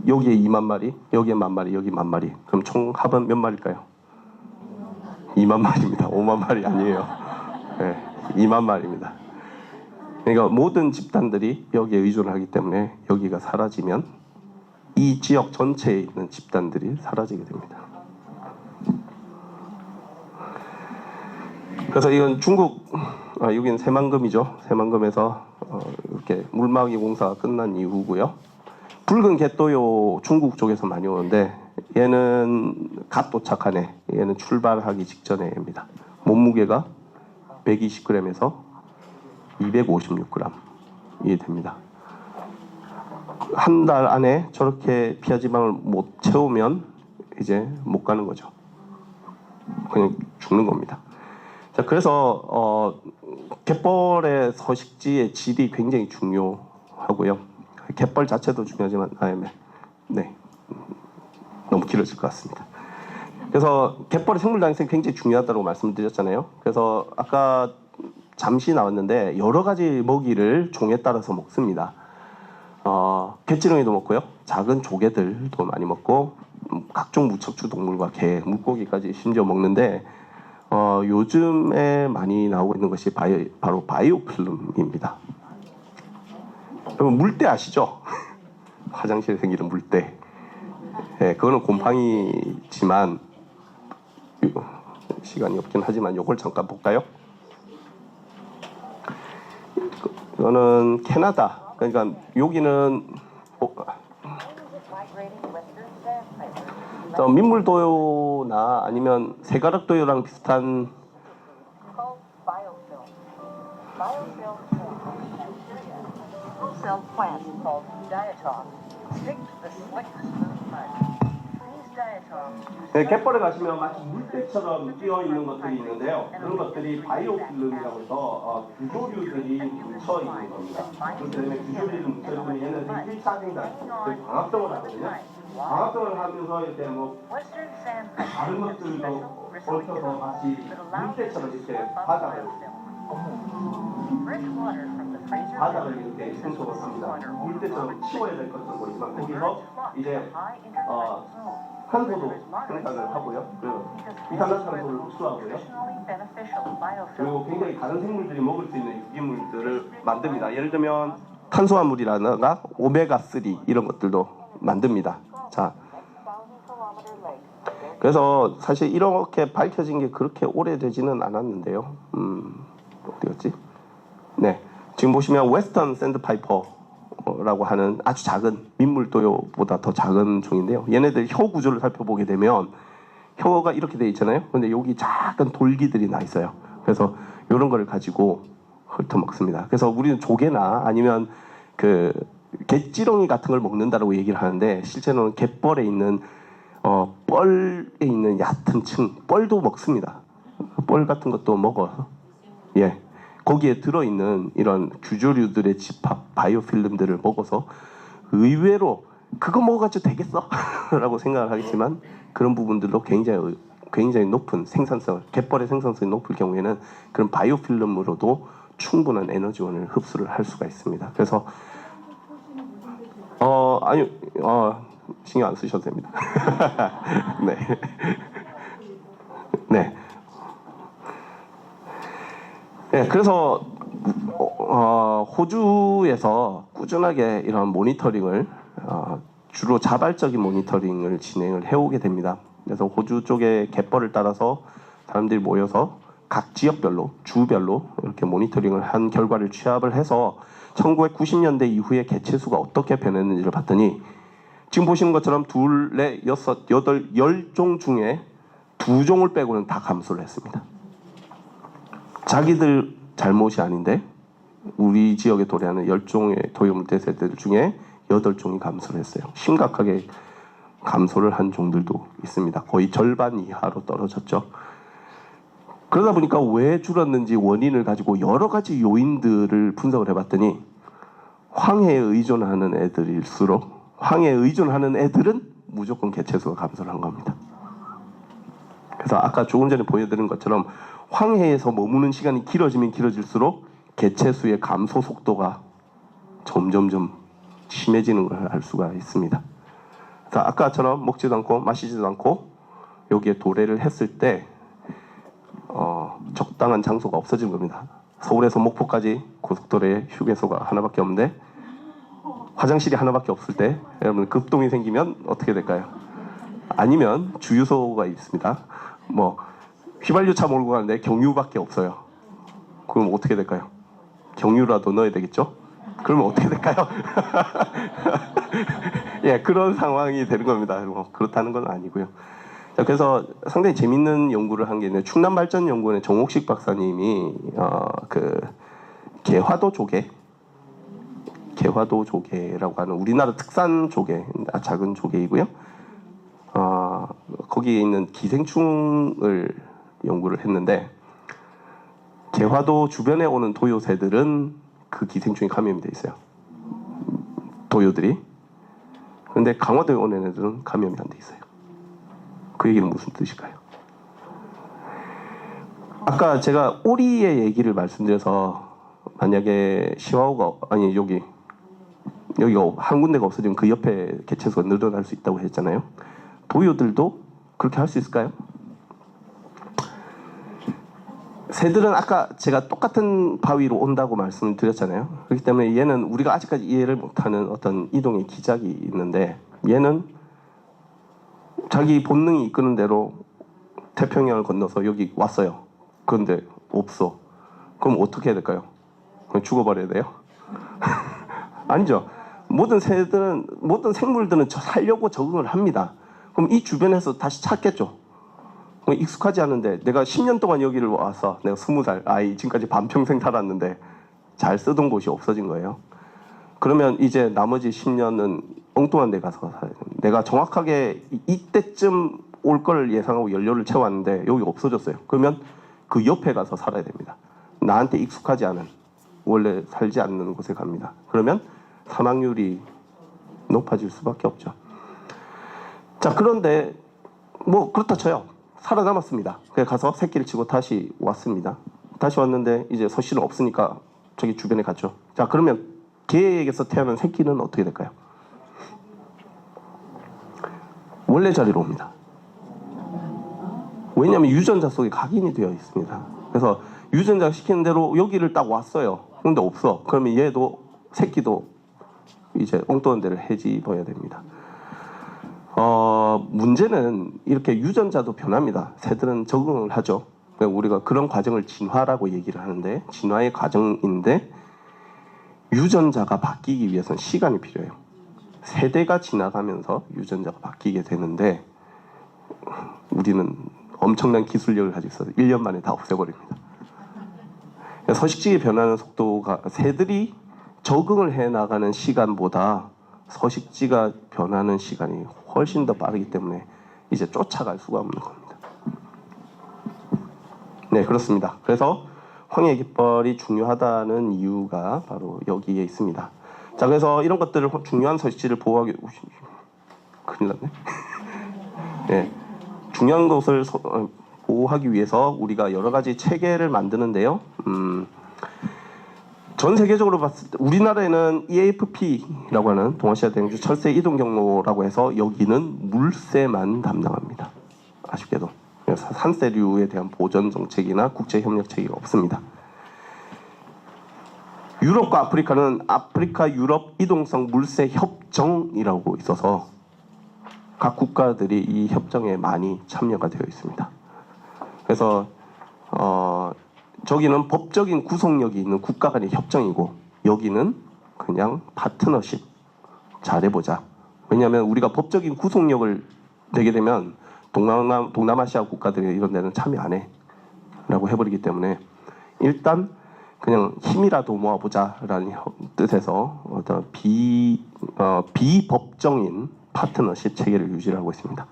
여기에 20,000마리, 여기에 10,000마리, 여기 10,000마리. 그럼 총 합은 몇 마리일까요? 20,000마리입니다. 50,000마리 아니에요. 네, 20,000마리입니다. 그러니까 모든 집단들이 여기에 의존을 하기 때문에 여기가 사라지면 이 지역 전체에 있는 집단들이 사라지게 됩니다. 그래서 이건 중국, 여기는 새만금이죠. 새만금에서 이렇게 물막이 공사가 끝난 이후고요. 붉은 갯도요 중국 쪽에서 많이 오는데 얘는 갓 도착한 애, 얘는 출발하기 직전의 애입니다. 몸무게가 120g에서 256g이 됩니다. 한 달 안에 저렇게 피하지방을 못 채우면 이제 못 가는 거죠. 그냥 죽는 겁니다. 자, 그래서 갯벌의 서식지의 질이 굉장히 중요하고요. 갯벌 자체도 중요하지만 네, 너무 길어질 것 같습니다. 그래서 갯벌의 생물 다양성이 굉장히 중요하다고 말씀드렸잖아요. 그래서 아까 잠시 나왔는데 여러 가지 먹이를 종에 따라서 먹습니다. 갯지렁이도 먹고요. 작은 조개들도 많이 먹고 각종 무척추 동물과 개, 물고기까지 심지어 먹는데 요즘에 많이 나오고 있는 것이 바로 바이오필름입니다. 여러분 물때 아시죠? 화장실에 생기는 물때. 네, 그거는 곰팡이지만 시간이 없긴 하지만 이걸 잠깐 볼까요? 이거는 캐나다. 그러니까 여기는 민물도요나 아니면 새가락도요랑 비슷한 갯벌에 가시면 마치 물때처럼 끼어 있는 것들이 있는데요. 그런 것들이 바이오필름이라고 해서 규조류들이 묻혀 있는 겁니다. 그렇기 때문에 규조류들이 묻혀 있으면 얘네들이 1차 생산, 광합성을 하거든요. 광합성을 하면서 이렇게 다른 것들도 얽혀서 마치 물때처럼 이렇게 바닥을 이렇게 형성을 합니다. 물때처럼 치워야 될 것들 보이지만 거기서 이제 탄소도 생산을 하고요. 이산화탄소를 흡수하고요. 그리고 굉장히 다른 생물들이 먹을 수 있는 유기물들을 만듭니다. 예를 들면 탄수화물이라든가 오메가3 이런 것들도 만듭니다. 자, 그래서 사실 이렇게 밝혀진 게 그렇게 오래되지는 않았는데요. 어디 갔지? 네, 지금 보시면 웨스턴 샌드파이퍼라고 하는 아주 작은 민물도요보다 더 작은 종인데요. 얘네들 혀 구조를 살펴보게 되면 혀가 이렇게 돼 있잖아요. 근데 여기 작은 돌기들이 나 있어요. 그래서 이런 거를 가지고 훑어먹습니다. 그래서 우리는 조개나 아니면 그 갯지렁이 같은 걸 먹는다라고 얘기를 하는데 실제로는 갯벌에 있는 뻘에 있는 얕은 층 뻘도 먹습니다. 뻘 같은 것도 먹어서 거기에 들어있는 이런 규조류들의 집합 바이오필름들을 먹어서 의외로 그거 먹어가지고 되겠어? 라고 생각을 하겠지만 그런 부분들도 굉장히 높은 생산성, 갯벌의 생산성이 높을 경우에는 그런 바이오필름으로도 충분한 에너지원을 흡수를 할 수가 있습니다. 그래서 신경 안 쓰셔도 됩니다. 네. 네. 네, 그래서 호주에서 꾸준하게 이런 모니터링을 주로 자발적인 모니터링을 진행을 해오게 됩니다. 그래서 호주 쪽의 갯벌을 따라서 사람들이 모여서 각 지역별로 주별로 이렇게 모니터링을 한 결과를 취합을 해서 1990년대 이후에 개체수가 어떻게 변했는지를 봤더니 지금 보시는 것처럼 둘, 넷, 여섯, 여덟, 10종 중에 2종을 빼고는 다 감소를 했습니다. 자기들 잘못이 아닌데 우리 지역에 도래하는 10종의 도요물대새들 중에 8종이 감소를 했어요. 심각하게 감소를 한 종들도 있습니다. 거의 절반 이하로 떨어졌죠. 그러다 보니까 왜 줄었는지 원인을 가지고 여러 가지 요인들을 분석을 해봤더니 황해에 의존하는 애들일수록 황해에 의존하는 애들은 무조건 개체수가 감소를 한 겁니다. 그래서 아까 조금 전에 보여드린 것처럼 황해에서 머무는 시간이 길어지면 길어질수록 개체수의 감소 속도가 점점점 심해지는 걸 알 수가 있습니다. 그래서 아까처럼 먹지도 않고 마시지도 않고 여기에 도래를 했을 때 적당한 장소가 없어진 겁니다. 서울에서 목포까지 고속도로에 휴게소가 하나밖에 없는데 화장실이 하나밖에 없을 때 여러분 급동이 생기면 어떻게 될까요? 아니면 주유소가 있습니다. 뭐 휘발유차 몰고 가는데 경유밖에 없어요. 그럼 어떻게 될까요? 경유라도 넣어야 되겠죠? 그러면 어떻게 될까요? 그런 상황이 되는 겁니다. 뭐 그렇다는 건 아니고요. 자, 그래서 상당히 재밌는 연구를 한 게 있는데 충남발전연구원의 정옥식 박사님이 그 개화도 조개라고 하는 우리나라 특산 조개, 작은 조개이고요. 거기에 있는 기생충을 연구를 했는데 개화도 주변에 오는 도요새들은 그 기생충이 감염이 돼 있어요. 도요들이. 근데 강화도에 오는 애들은 감염이 안 돼 있어요. 그 얘기는 무슨 뜻일까요? 아까 제가 오리의 얘기를 말씀드려서 만약에 시와오가 아니 여기가 한 군데가 없어지면 그 옆에 개체수가 늘어날 수 있다고 했잖아요. 도요들도 그렇게 할 수 있을까요? 새들은 아까 제가 똑같은 바위로 온다고 말씀을 드렸잖아요. 그렇기 때문에 얘는 우리가 아직까지 이해를 못하는 어떤 이동의 기작이 있는데 얘는 자기 본능이 이끄는 대로 태평양을 건너서 여기 왔어요. 그런데 없어. 그럼 어떻게 해야 될까요? 그럼 죽어버려야 돼요? 아니죠. 모든 생물들은 살려고 적응을 합니다. 그럼 이 주변에서 다시 찾겠죠. 익숙하지 않은데 내가 10년 동안 여기를 와서 내가 20살 아이 지금까지 반평생 살았는데 잘 쓰던 곳이 없어진 거예요. 그러면 이제 나머지 10년은 엉뚱한 데 가서 살아야 됩니다. 내가 정확하게 이때쯤 올 걸 예상하고 연료를 채웠는데 여기 없어졌어요. 그러면 그 옆에 가서 살아야 됩니다. 나한테 익숙하지 않은 원래 살지 않는 곳에 갑니다. 그러면 사망률이 높아질 수밖에 없죠. 자, 그런데 뭐 그렇다 쳐요. 살아남았습니다. 그래서 가서 새끼를 치고 다시 왔습니다. 다시 왔는데 이제 서씨는 없으니까 저기 주변에 갔죠. 자, 그러면 개에게서 태어난 새끼는 어떻게 될까요? 원래 자리로 옵니다. 왜냐하면 유전자 속에 각인이 되어 있습니다. 그래서 유전자가 시키는 대로 여기를 딱 왔어요. 근데 없어. 그러면 얘도 새끼도 이제 엉뚱한 데를 헤집어야 됩니다. 문제는 이렇게 유전자도 변합니다. 새들은 적응을 하죠. 우리가 그런 과정을 진화라고 얘기를 하는데 진화의 과정인데 유전자가 바뀌기 위해서는 시간이 필요해요. 세대가 지나가면서 유전자가 바뀌게 되는데 우리는 엄청난 기술력을 가지고 있어서 1년 만에 다 없애버립니다. 서식지에 변하는 속도가 새들이 적응을 해나가는 시간보다 서식지가 변하는 시간이 훨씬 더 빠르기 때문에 이제 쫓아갈 수가 없는 겁니다. 네, 그렇습니다. 그래서 황해 깃벌이 중요하다는 이유가 바로 여기에 있습니다. 자, 그래서 이런 것들을 중요한 서식지를 보호하기 큰일 났네. 네, 중요한 것을 보호하기 위해서 우리가 여러 가지 체계를 만드는데요. 전 세계적으로 봤을 때 우리나라에는 EAFP라고 하는 동아시아 대형주 철새 이동 경로라고 해서 여기는 물새만 담당합니다. 아쉽게도 산새류에 대한 보전 정책이나 국제 협력 체계가 없습니다. 유럽과 아프리카는 아프리카 유럽 이동성 물새 협정이라고 있어서 각 국가들이 이 협정에 많이 참여가 되어 있습니다. 그래서 저기는 법적인 구속력이 있는 국가 간의 협정이고 여기는 그냥 파트너십. 잘해보자. 왜냐하면 우리가 법적인 구속력을 내게 되면 동남아시아 국가들이 이런 데는 참여 안 해 라고 해버리기 때문에 일단 그냥 힘이라도 모아보자라는 뜻에서 어떤 비법정인 파트너십 체계를 유지하고 있습니다.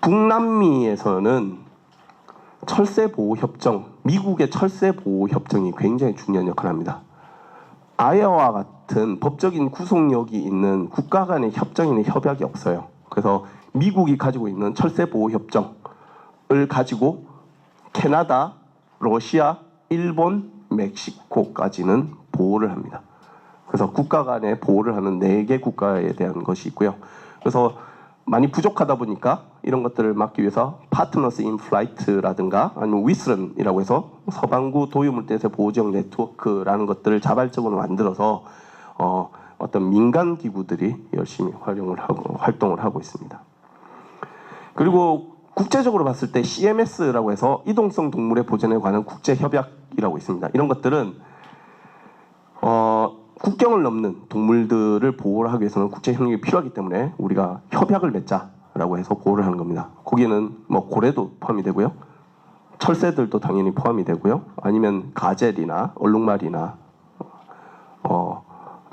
북남미에서는 철새보호협정, 미국의 철새보호협정이 굉장히 중요한 역할을 합니다. 아야와 같은 법적인 구속력이 있는 국가 간의 협정이나 협약이 없어요. 그래서 미국이 가지고 있는 철새보호협정을 가지고 캐나다, 러시아, 일본, 멕시코까지는 보호를 합니다. 그래서 국가 간의 보호를 하는 4개 국가에 대한 것이 있고요. 그래서 많이 부족하다 보니까 이런 것들을 막기 위해서 파트너스 인 플라이트라든가 아니면 위스런이라고 해서 서반구 도유물대새 보호지역 네트워크라는 것들을 자발적으로 만들어서 어떤 민간 기구들이 열심히 활동을 하고 있습니다. 그리고 국제적으로 봤을 때 CMS라고 해서 이동성 동물의 보전에 관한 국제 협약이라고 있습니다. 이런 것들은 국경을 넘는 동물들을 보호를 하기 위해서는 국제 협력이 필요하기 때문에 우리가 협약을 맺자 하자라고 해서 보호를 하는 겁니다. 거기에는 뭐 고래도 포함이 되고요. 철새들도 당연히 포함이 되고요. 아니면 가젤이나 얼룩말이나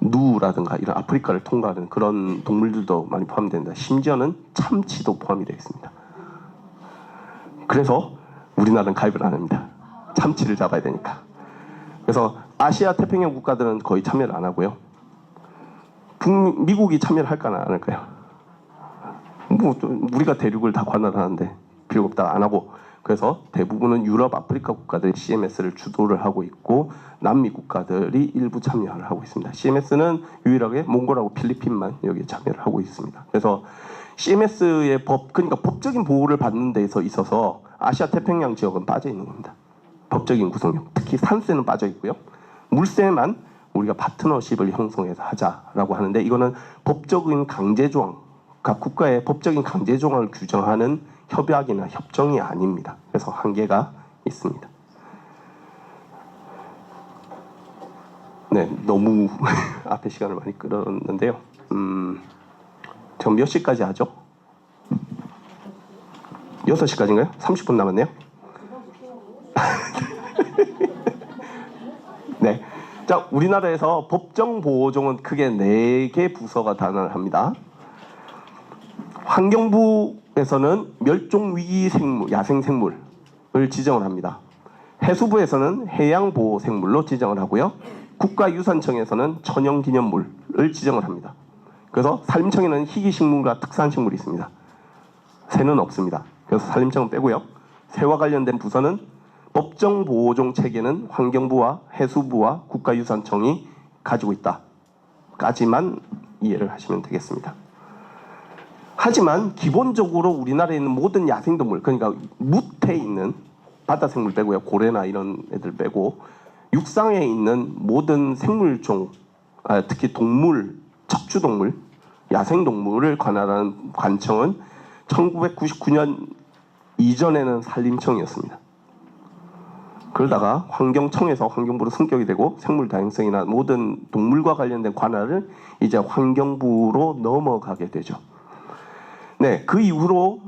누라든가 이런 아프리카를 통과하는 그런 동물들도 많이 포함됩니다. 심지어는 참치도 포함이 되어 있습니다. 그래서 우리나라는 가입을 안 합니다. 참치를 잡아야 되니까. 그래서 아시아 태평양 국가들은 거의 참여를 안 하고요. 미국이 참여를 할까나 안 할까요? 뭐 우리가 대륙을 다 관할하는데 필요 없다 안 하고, 그래서 대부분은 유럽, 아프리카 국가들이 CMS를 주도를 하고 있고 남미 국가들이 일부 참여를 하고 있습니다. CMS는 유일하게 몽골하고 필리핀만 여기에 참여를 하고 있습니다. 그래서 CMS의 그러니까 법적인 보호를 받는 데서 있어서 아시아 태평양 지역은 빠져 있는 겁니다. 법적인 구성력, 특히 산세는 빠져 있고요. 물세만 우리가 파트너십을 형성해서 하자라고 하는데, 이거는 법적인 강제 조항, 각 국가의 법적인 강제 조항을 규정하는 협약이나 협정이 아닙니다. 그래서 한계가 있습니다. 네, 너무 앞에 시간을 많이 끌었는데요. 지금 몇 시까지 하죠? 6시까지인가요? 30분 남았네요. 네. 자, 우리나라에서 법정 보호종은 크게 4개 부서가 단원합니다. 환경부에서는 멸종위기 생물, 야생생물을 지정을 합니다. 해수부에서는 해양보호생물로 지정을 하고요. 국가유산청에서는 천연기념물을 지정을 합니다. 그래서 산림청에는 희귀식물과 특산식물이 있습니다. 새는 없습니다. 그래서 산림청은 빼고요. 새와 관련된 부서는 법정 보호종 체계는 환경부와 해수부와 국가유산청이 가지고 있다까지만 이해를 하시면 되겠습니다. 하지만 기본적으로 우리나라에 있는 모든 야생동물, 그러니까 묻에 있는 바다생물 빼고요, 고래나 이런 애들 빼고 육상에 있는 모든 생물종, 특히 동물, 척추동물, 야생동물을 관할하는 관청은 1999년 이전에는 산림청이었습니다. 그러다가 환경청에서 환경부로 승격이 되고 생물 다양성이나 모든 동물과 관련된 관할을 이제 환경부로 넘어가게 되죠. 네, 그 이후로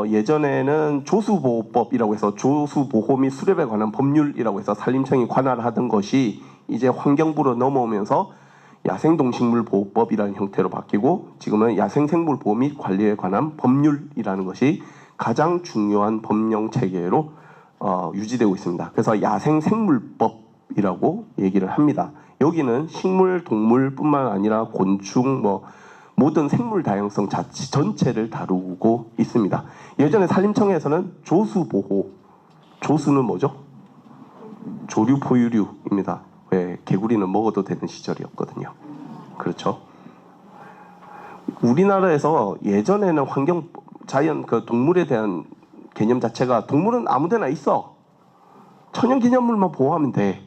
예전에는 조수보호법이라고 해서 조수보호 및 수렵에 관한 법률이라고 해서 산림청이 관할하던 것이 이제 환경부로 넘어오면서 야생동식물보호법이라는 형태로 바뀌고, 지금은 야생생물보호 및 관리에 관한 법률이라는 것이 가장 중요한 법령 체계로 유지되고 있습니다. 그래서 야생생물법이라고 얘기를 합니다. 여기는 식물, 동물뿐만 아니라 곤충, 모든 생물 다양성 전체를 다루고 있습니다. 예전에 산림청에서는 조수보호, 조수는 뭐죠? 조류 포유류입니다. 왜 개구리는 먹어도 되는 시절이었거든요. 그렇죠? 우리나라에서 예전에는 자연 동물에 대한 개념 자체가 동물은 아무데나 있어. 천연기념물만 보호하면 돼.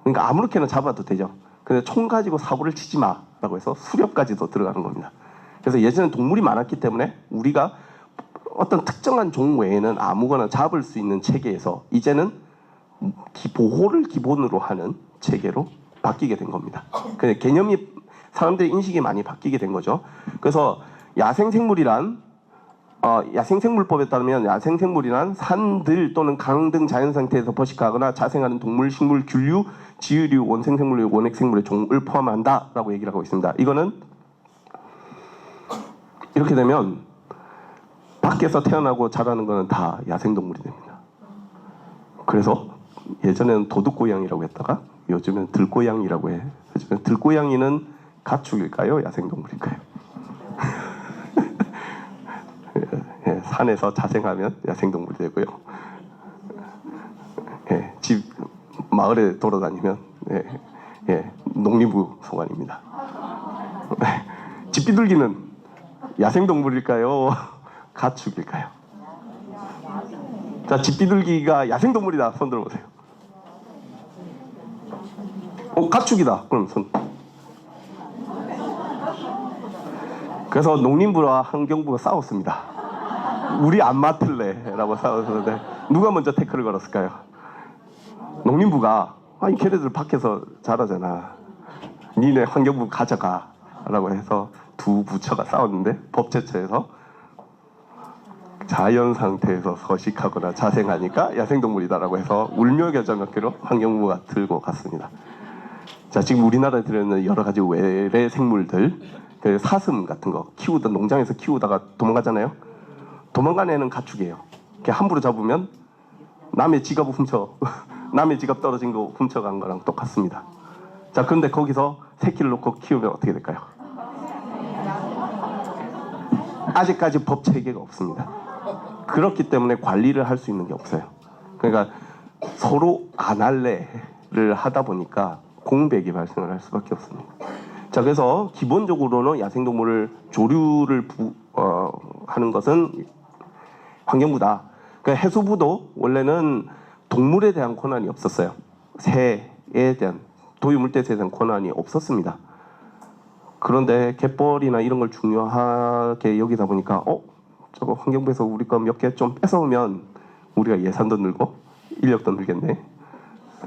그러니까 아무렇게나 잡아도 되죠. 근데 총 가지고 사고를 치지 마라고 해서 수렵까지도 들어가는 겁니다. 그래서 예전에 동물이 많았기 때문에 우리가 어떤 특정한 종 외에는 아무거나 잡을 수 있는 체계에서 이제는 보호를 기본으로 하는 체계로 바뀌게 된 겁니다. 근데 개념이, 사람들의 인식이 많이 바뀌게 된 거죠. 그래서 야생생물이란 야생생물법에 따르면 야생생물이란 산들 또는 강 등 자연상태에서 번식하거나 자생하는 동물, 식물, 균류, 지유류, 원생생물, 원핵생물의 종을 포함한다라고 얘기를 하고 있습니다. 이거는 이렇게 되면 밖에서 태어나고 자라는 거는 다 야생동물이 됩니다. 그래서 예전에는 도둑고양이라고 했다가 요즘은 들고양이라고 해. 들고양이는 가축일까요? 야생동물일까요? 예, 산에서 자생하면 야생동물이 되고요. 예, 마을에 돌아다니면 농림부 소관입니다. 집비둘기는 야생동물일까요? 가축일까요? 자, 집비둘기가 야생동물이다. 손 들어보세요. 가축이다. 그럼 손. 그래서 농림부와 환경부가 싸웠습니다. 우리 안 맡을래라고 싸웠는데 누가 먼저 태클을 걸었을까요? 농림부가 아니 걔네들 밖에서 자라잖아. 니네 환경부 가져가라고 해서 두 부처가 싸웠는데 법제처에서 자연 상태에서 서식하거나 자생하니까 야생동물이다라고 해서 울며겨져몇개로 환경부가 들고 갔습니다. 자, 지금 우리나라에 들어있는 여러 가지 외래 생물들, 그 사슴 같은 거 키우던 농장에서 키우다가 도망가잖아요. 도망간 애는 가축이에요. 함부로 잡으면 남의 지갑을 남의 지갑 떨어진 거 훔쳐간 거랑 똑같습니다. 자, 그런데 거기서 새끼를 놓고 키우면 어떻게 될까요? 아직까지 법 체계가 없습니다. 그렇기 때문에 관리를 할 수 있는 게 없어요. 그러니까 서로 안 할래를 하다 보니까 공백이 발생을 할 수밖에 없습니다. 자, 그래서 기본적으로는 야생동물을 조류를 하는 것은 환경부다. 그러니까 해수부도 원래는 동물에 대한 권한이 없었어요. 새에 대한, 도유물대새에 대한 권한이 없었습니다. 그런데 갯벌이나 이런 걸 중요하게 여기다 보니까 저거 환경부에서 우리 거 몇 개 좀 뺏어오면 우리가 예산도 늘고 인력도 늘겠네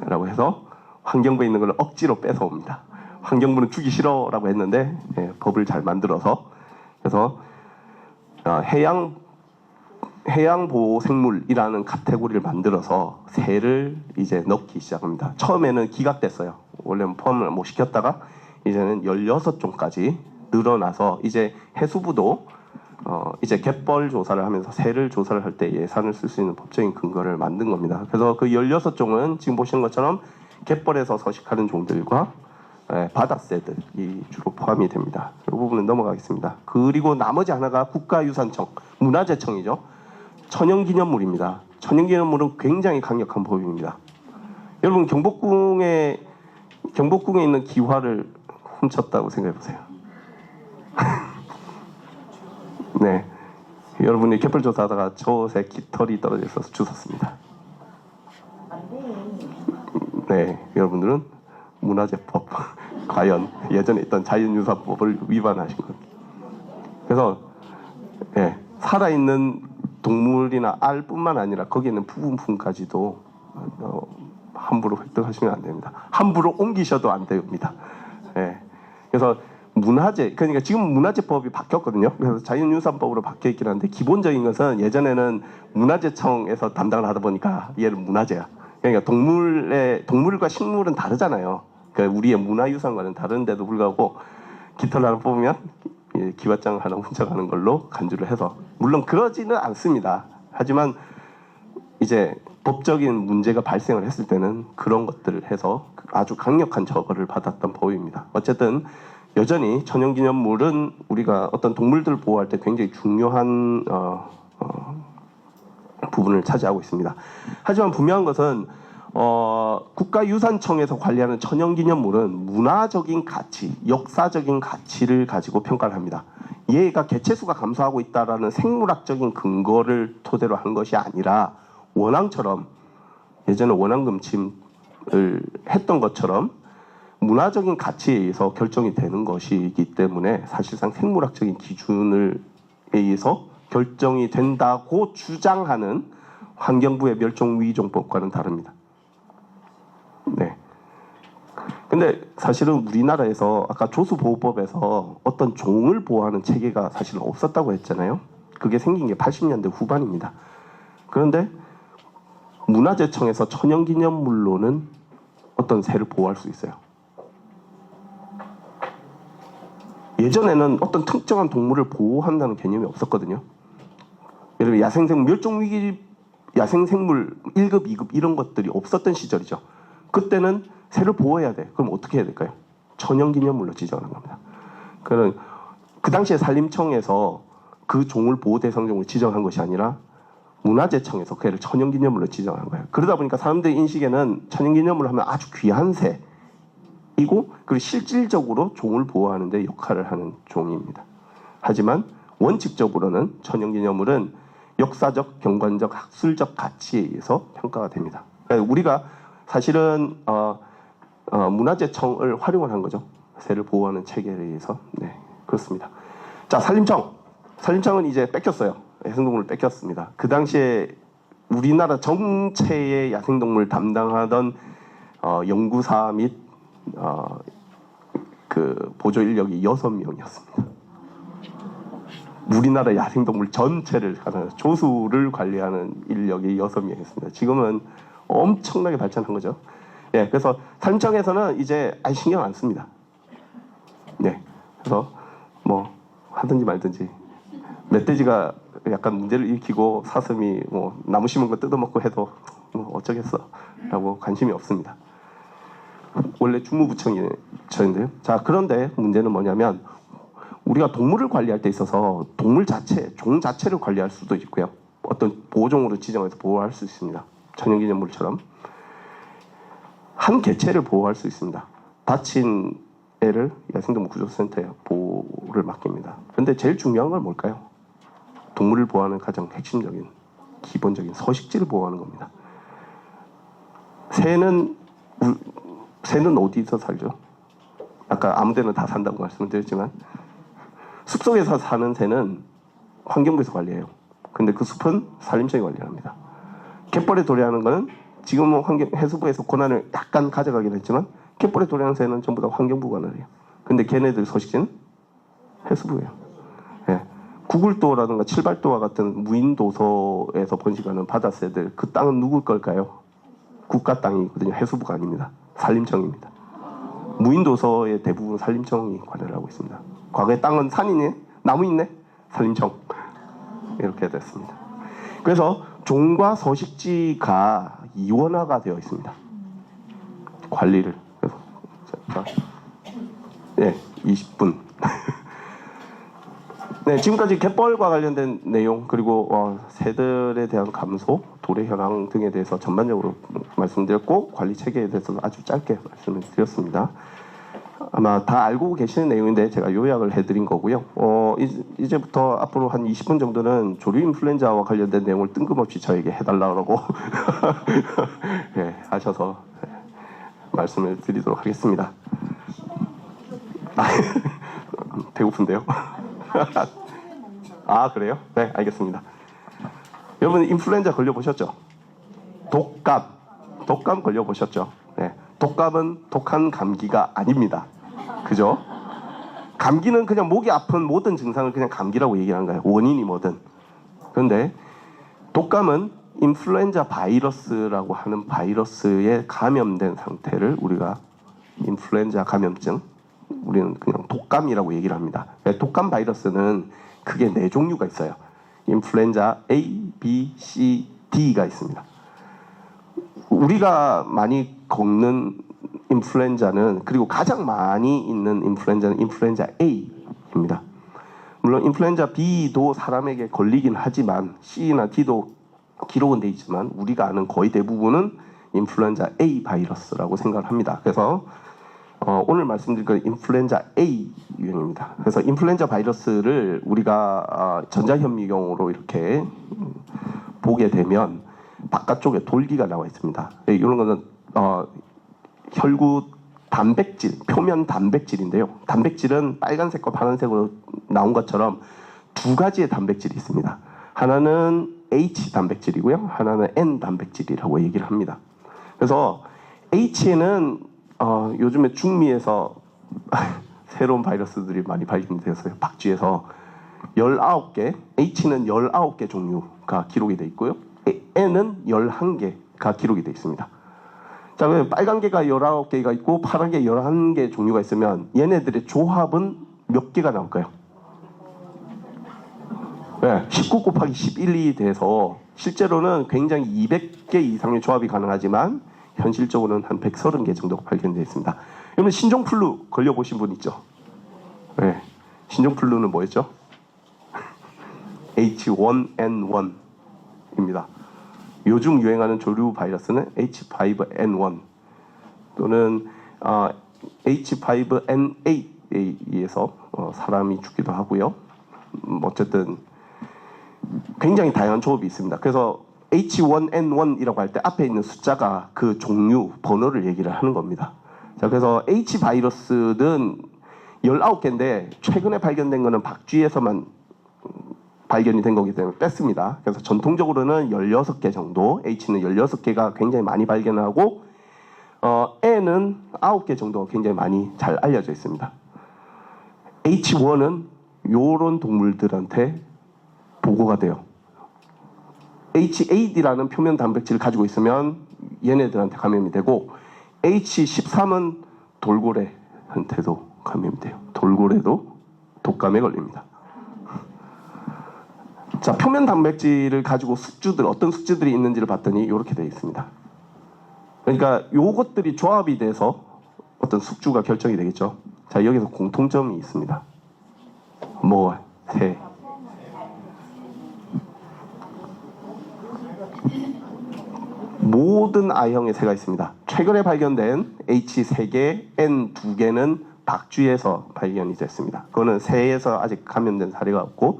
라고 해서 환경부에 있는 걸 억지로 뺏어옵니다. 환경부는 주기 싫어라고 했는데 법을 잘 만들어서, 그래서 해양보호생물이라는 카테고리를 만들어서 새를 이제 넣기 시작합니다. 처음에는 기각됐어요. 원래는 포함을 못 시켰다가 이제는 16종까지 늘어나서 이제 해수부도 이제 갯벌 조사를 하면서 새를 조사를 할 때 예산을 쓸 수 있는 법적인 근거를 만든 겁니다. 그래서 그 16종은 지금 보시는 것처럼 갯벌에서 서식하는 종들과 바다새들이 주로 포함이 됩니다. 이 부분은 넘어가겠습니다. 그리고 나머지 하나가 국가유산청, 문화재청이죠. 천연기념물입니다. 천연기념물은 굉장히 강력한 법입니다. 여러분 경복궁에 있는 기화를 훔쳤다고 생각해 보세요. 네, 여러분이 갯벌 조사하다가 저새 깃털이 떨어져 있어서 주웠습니다. 네, 여러분들은 문화재법 과연 예전에 있던 자연유산법을 위반하신 겁니다. 그래서 살아있는 동물이나 알뿐만 아니라 거기에 있는 부분까지도 함부로 획득하시면 안 됩니다. 함부로 옮기셔도 안 됩니다. 그래서 문화재, 그러니까 지금 문화재법이 바뀌었거든요. 그래서 자연유산법으로 바뀌어 있긴 한데 기본적인 것은 예전에는 문화재청에서 담당을 하다 보니까 얘는 문화재야. 그러니까 동물과 식물은 다르잖아요. 그러니까 우리의 문화유산과는 다른데도 불구하고 깃털 하나 뽑으면 기와장 하나 훔쳐가는 걸로 간주를 해서, 물론 그러지는 않습니다. 하지만 이제 법적인 문제가 발생을 했을 때는 그런 것들을 해서 아주 강력한 처벌을 받았던 법입니다. 어쨌든 여전히 천연기념물은 우리가 어떤 동물들을 보호할 때 굉장히 중요한 부분을 차지하고 있습니다. 하지만 분명한 것은 국가유산청에서 관리하는 천연기념물은 문화적인 가치, 역사적인 가치를 가지고 평가를 합니다. 얘가 개체수가 감소하고 있다라는 생물학적인 근거를 토대로 한 것이 아니라 원앙처럼, 예전에 원앙금침을 했던 것처럼 문화적인 가치에 의해서 결정이 되는 것이기 때문에 사실상 생물학적인 기준에 의해서 결정이 된다고 주장하는 환경부의 멸종위기종법과는 다릅니다. 네. 근데 사실은 우리나라에서 아까 조수보호법에서 어떤 종을 보호하는 체계가 사실은 없었다고 했잖아요. 그게 생긴 게 80년대 후반입니다. 그런데 문화재청에서 천연기념물로는 어떤 새를 보호할 수 있어요. 예전에는 어떤 특정한 동물을 보호한다는 개념이 없었거든요. 예를 들면 야생생물, 멸종위기 야생생물 1급, 2급 이런 것들이 없었던 시절이죠. 그때는 새를 보호해야 돼. 그럼 어떻게 해야 될까요? 천연기념물로 지정하는 겁니다. 그 당시에 산림청에서 그 종을 보호대상종으로 지정한 것이 아니라 문화재청에서 그 애를 천연기념물로 지정한 거예요. 그러다 보니까 사람들의 인식에는 천연기념물 하면 아주 귀한 새이고, 그리고 실질적으로 종을 보호하는 데 역할을 하는 종입니다. 하지만 원칙적으로는 천연기념물은 역사적, 경관적, 학술적 가치에 의해서 평가가 됩니다. 그러니까 우리가 사실은 문화재청을 활용을 한 거죠. 새를 보호하는 체계에 의해서. 네, 그렇습니다. 자, 산림청은 이제 뺏겼어요. 야생동물을 뺏겼습니다. 그 당시에 우리나라 전체의 야생동물 담당하던 연구사 및 그 보조 인력이 6명이었습니다. 우리나라 야생동물 전체를 하는 조수를 관리하는 인력이 6명이 있습니다. 지금은 엄청나게 발전한 거죠. 예, 그래서 산청에서는 이제 아예 신경 안 씁니다. 네, 그래서 뭐 하든지 말든지 멧돼지가 약간 문제를 일으키고 사슴이 뭐 나무 심은 거 뜯어먹고 해도 뭐 어쩌겠어라고 관심이 없습니다. 원래 주무부처인데요. 자, 그런데 문제는 뭐냐면 우리가 동물을 관리할 때 있어서 동물 자체, 종 자체를 관리할 수도 있고요. 어떤 보호종으로 지정해서 보호할 수 있습니다. 천연기념물처럼 한 개체를 보호할 수 있습니다. 다친 애를 야생동물 구조센터에 보호를 맡깁니다. 그런데 제일 중요한 건 뭘까요? 동물을 보호하는 가장 핵심적인 기본적인 서식지를 보호하는 겁니다. 새는 어디서 살죠? 아까 아무데나 다 산다고 말씀을 드렸지만 숲속에서 사는 새는 환경부에서 관리해요. 근데 그 숲은 산림청이 관리합니다. 갯벌에 도래하는 거는 지금은 해수부에서 권한을 약간 가져가긴 했지만 갯벌에 도래하는 새는 전부 다 환경부가 관리해요. 근데 걔네들 서식지는 해수부예요. 예. 구글도라든가 칠발도와 같은 무인도서에서 번식하는 바다새들, 그 땅은 누구 걸까요? 국가 땅이거든요. 해수부가 아닙니다. 산림청입니다. 무인도서의 대부분 산림청이 관여를 하고 있습니다. 과거에 땅은 산이네, 나무 있네, 산림청 이렇게 됐습니다. 그래서 종과 서식지가 이원화가 되어 있습니다. 관리를. 그래서 네, 20분. 네, 지금까지 갯벌과 관련된 내용 그리고 새들에 대한 감소, 도래 현황 등에 대해서 전반적으로 말씀드렸고 관리 체계에 대해서도 아주 짧게 말씀을 드렸습니다. 아마 다 알고 계시는 내용인데 제가 요약을 해드린 거고요. 이제부터 앞으로 한 20분 정도는 조류 인플루엔자와 관련된 내용을 뜬금없이 저에게 해달라고 네, 하셔서 말씀을 드리도록 하겠습니다. 배고픈데요? 아, 그래요? 네, 알겠습니다. 여러분 인플루엔자 걸려보셨죠? 독감 걸려보셨죠? 네, 독감은 독한 감기가 아닙니다. 그죠? 감기는 그냥 목이 아픈 모든 증상을 그냥 감기라고 얘기하는 거예요. 원인이 뭐든. 그런데 독감은 인플루엔자 바이러스라고 하는 바이러스에 감염된 상태를 우리가 인플루엔자 감염증, 우리는 그냥 독감이라고 얘기를 합니다. 독감 바이러스는 크게 4종류가 있어요. 인플루엔자 A, B, C, D가 있습니다. 우리가 많이 겪는 인플루엔자는, 그리고 가장 많이 있는 인플루엔자는 인플루엔자 A입니다. 물론 인플루엔자 B도 사람에게 걸리긴 하지만 C나 D도 기록은 돼 있지만 우리가 아는 거의 대부분은 인플루엔자 A 바이러스라고 생각을 합니다. 그래서 오늘 말씀드릴 건 인플루엔자 A 유형입니다. 그래서 인플루엔자 바이러스를 우리가 전자현미경으로 이렇게 보게 되면 바깥쪽에 돌기가 나와 있습니다. 이런 거는 혈구 단백질, 표면 단백질인데요. 단백질은 빨간색과 파란색으로 나온 것처럼 두 가지의 단백질이 있습니다. 하나는 H 단백질이고요. 하나는 N 단백질이라고 얘기를 합니다. 그래서 H에는 요즘에 중미에서 새로운 바이러스들이 많이 발견이 되었어요. 박쥐에서 19개, H는 19개 종류가 기록이 되어 있고요. N은 11개가 기록이 되어 있습니다. 자, 왜 빨간 개가 19개가 있고 파란 개 11개 종류가 있으면 얘네들의 조합은 몇 개가 나올까요? 네, 19 곱하기 11이 돼서 실제로는 굉장히 200개 이상의 조합이 가능하지만 현실적으로는 한 130개 정도 발견되어 있습니다. 여러분 신종플루 걸려보신 분 있죠? 네, 신종플루는 뭐였죠? H1N1입니다. 요즘 유행하는 조류 바이러스는 H5N1 또는 H5N8에 의해서 사람이 죽기도 하고요. 어쨌든 굉장히 다양한 조합이 있습니다. 그래서 H1N1이라고 할 때 앞에 있는 숫자가 그 종류, 번호를 얘기를 하는 겁니다. 자, 그래서 H 바이러스는 19개인데 최근에 발견된 거는 박쥐에서만 발견이 된 거기 때문에 뺐습니다. 그래서 전통적으로는 16개 정도, H는 16개가 굉장히 많이 발견하고 N은 9개 정도가 굉장히 많이 잘 알려져 있습니다. H1은 요런 동물들한테 보고가 돼요. HAD라는 표면 단백질을 가지고 있으면 얘네들한테 감염이 되고 H13은 돌고래한테도 감염이 돼요. 돌고래도 독감에 걸립니다. 자, 표면 단백질을 가지고 숙주들, 어떤 숙주들이 있는지를 봤더니 이렇게 되어 있습니다. 그러니까 요것들이 조합이 돼서 어떤 숙주가 결정이 되겠죠. 자, 여기서 공통점이 있습니다. 뭐, 새. 모든 I형의 새가 있습니다. 최근에 발견된 H3개, N2개는 박쥐에서 발견이 됐습니다. 그거는 새에서 아직 감염된 사례가 없고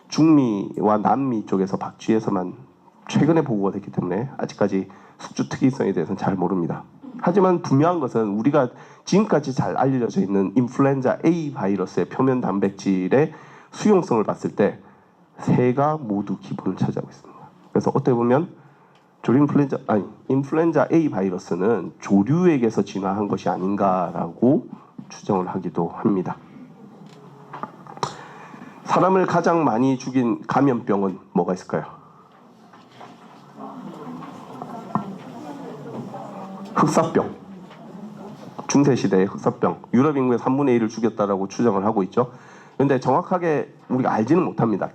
중미와 남미 쪽에서 박쥐에서만 최근에 보고가 됐기 때문에 아직까지 숙주 특이성에 대해서는 잘 모릅니다. 하지만 분명한 것은 우리가 지금까지 잘 알려져 있는 인플루엔자 A 바이러스의 표면 단백질의 수용성을 봤을 때 새가 모두 기본을 차지하고 있습니다. 그래서 어떻게 보면 인플루엔자 A 바이러스는 조류에게서 진화한 것이 아닌가라고 추정을 하기도 합니다. 사람을 가장 많이 죽인 감염병은 뭐가 있을까요? 흑사병. 중세시대의 흑사병. 유럽 인구의 3분의 1을 죽였다라고 추정을 하고 있죠. 그런데 정확하게 우리가 알지는 못합니다.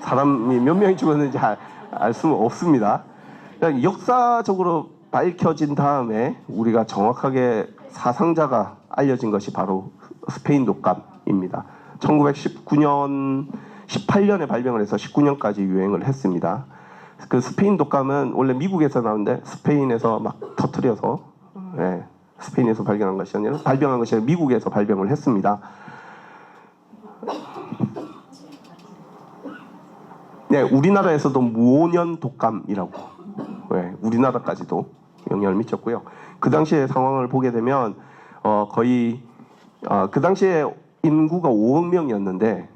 사람이 몇 명이 죽었는지 알 수는 없습니다. 그냥 역사적으로 밝혀진 다음에 우리가 정확하게 사상자가 알려진 것이 바로 스페인 독감입니다. 1919년, 18년에 발병을 해서 19년까지 유행을 했습니다. 그 스페인 독감은 원래 미국에서 나오는데 스페인에서 막 터뜨려서 스페인에서 발견한 것이 아니라 미국에서 발병을 했습니다. 네, 우리나라에서도 무오년 독감이라고 우리나라까지도 영향을 미쳤고요. 그 당시의 상황을 보게 되면 거의 그 당시에 인구가 5억 명이었는데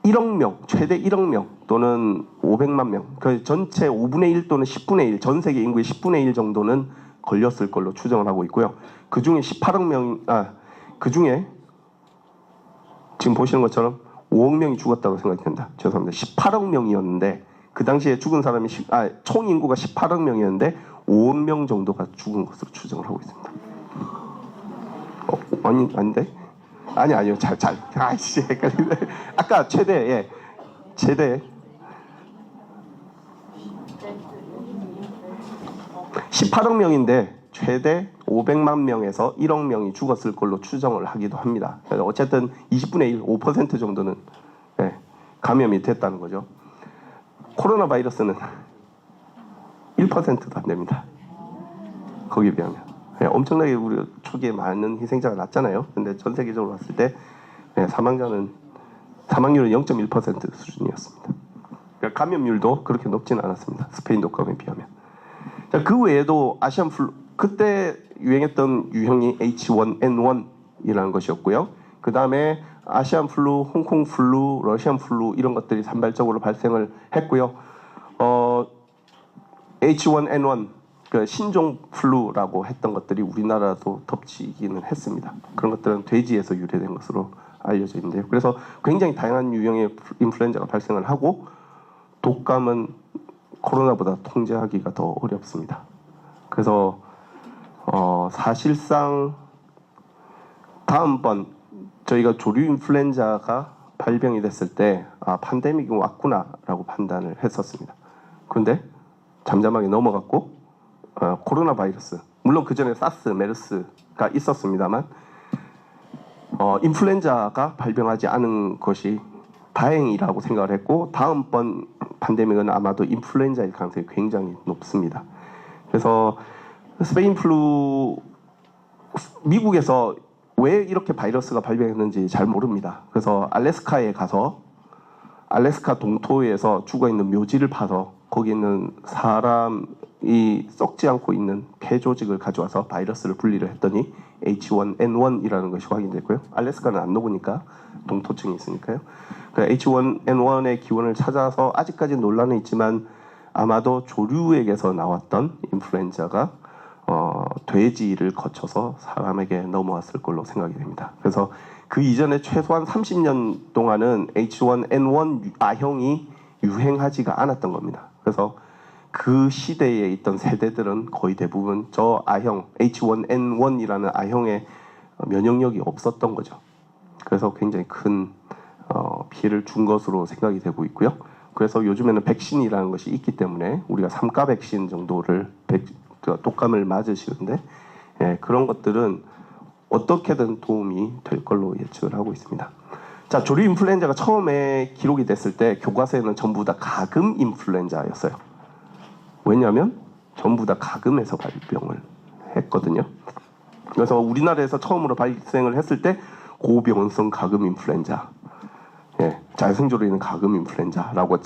1억 명, 최대 1억 명 또는 500만 명, 그 전체 5분의 1 또는 10분의 1, 전 세계 인구의 10분의 1 정도는 걸렸을 걸로 추정을 하고 있고요. 그 중에 18억 명, 그 중에 지금 보시는 것처럼 5억 명이 죽었다고 생각이 됩니다. 죄송합니다. 18억 명이었는데 그 당시에 죽은 사람이 총 인구가 18억 명이었는데 5억 명 정도가 죽은 것으로 추정을 하고 있습니다. 아닌데? 아니요. 아이씨, 헷갈리네. 아까 최대 18억 명인데 최대 500만 명에서 1억 명이 죽었을 걸로 추정을 하기도 합니다. 어쨌든 20분의 1, 5% 정도는 감염이 됐다는 거죠. 코로나 바이러스는 1%도 안 됩니다. 거기에 비하면. 엄청나게 우리 초기에 많은 희생자가 났잖아요. 근데 전 세계적으로 봤을 때 사망률은 0.1% 수준이었습니다. 그러니까 감염률도 그렇게 높지는 않았습니다. 스페인 독감에 비하면. 자, 그 외에도 아시안 플루, 그때 유행했던 유형이 H1N1이라는 것이었고요. 그 다음에 아시안 플루, 홍콩 플루, 러시안 플루 이런 것들이 산발적으로 발생을 했고요. H1N1 그 신종 플루라고 했던 것들이 우리나라도 덮치기는 했습니다. 그런 것들은 돼지에서 유래된 것으로 알려져 있는데요. 그래서 굉장히 다양한 유형의 인플루엔자가 발생을 하고 독감은 코로나보다 통제하기가 더 어렵습니다. 그래서 사실상 다음번 저희가 조류 인플루엔자가 발병이 됐을 때 팬데믹이 왔구나라고 판단을 했었습니다. 그런데 잠잠하게 넘어갔고 코로나 바이러스, 물론 그 전에 사스, 메르스가 있었습니다만 인플루엔자가 발병하지 않은 것이 다행이라고 생각을 했고 다음번 팬데믹은 아마도 인플루엔자일 가능성이 굉장히 높습니다. 그래서 스페인 플루, 미국에서 왜 이렇게 바이러스가 발병했는지 잘 모릅니다. 그래서 알래스카에 가서 알래스카 동토에서 죽어있는 묘지를 파서 거기 있는 사람이 썩지 않고 있는 폐 조직을 가져와서 바이러스를 분리를 했더니 H1N1이라는 것이 확인됐고요. 알래스카는 안 녹으니까 동토층이 있으니까요. H1N1의 기원을 찾아서 아직까지 논란은 있지만 아마도 조류에게서 나왔던 인플루엔자가 돼지를 거쳐서 사람에게 넘어왔을 걸로 생각이 됩니다. 그래서 그 이전에 최소한 30년 동안은 H1N1 아형이 유행하지가 않았던 겁니다. 그래서 그 시대에 있던 세대들은 거의 대부분 저 아형 H1N1이라는 아형의 면역력이 없었던 거죠. 그래서 굉장히 큰 피해를 준 것으로 생각이 되고 있고요. 그래서 요즘에는 백신이라는 것이 있기 때문에 우리가 3가 백신 정도를 독감을 맞으시는데 그런 것들은 어떻게든 도움이 될 걸로 예측을 하고 있습니다. 자, 조류 인플루엔자가 처음에 기록이 됐을 때 교과서에는 전부 다 가금 인플루엔자였어요. 왜냐하면 전부 다 가금에서 발병을 했거든요. 그래서 우리나라에서 처음으로 발생을 했을 때 고병원성 가금 인플루엔자, 자생조로 인한 가금 인플루엔자라고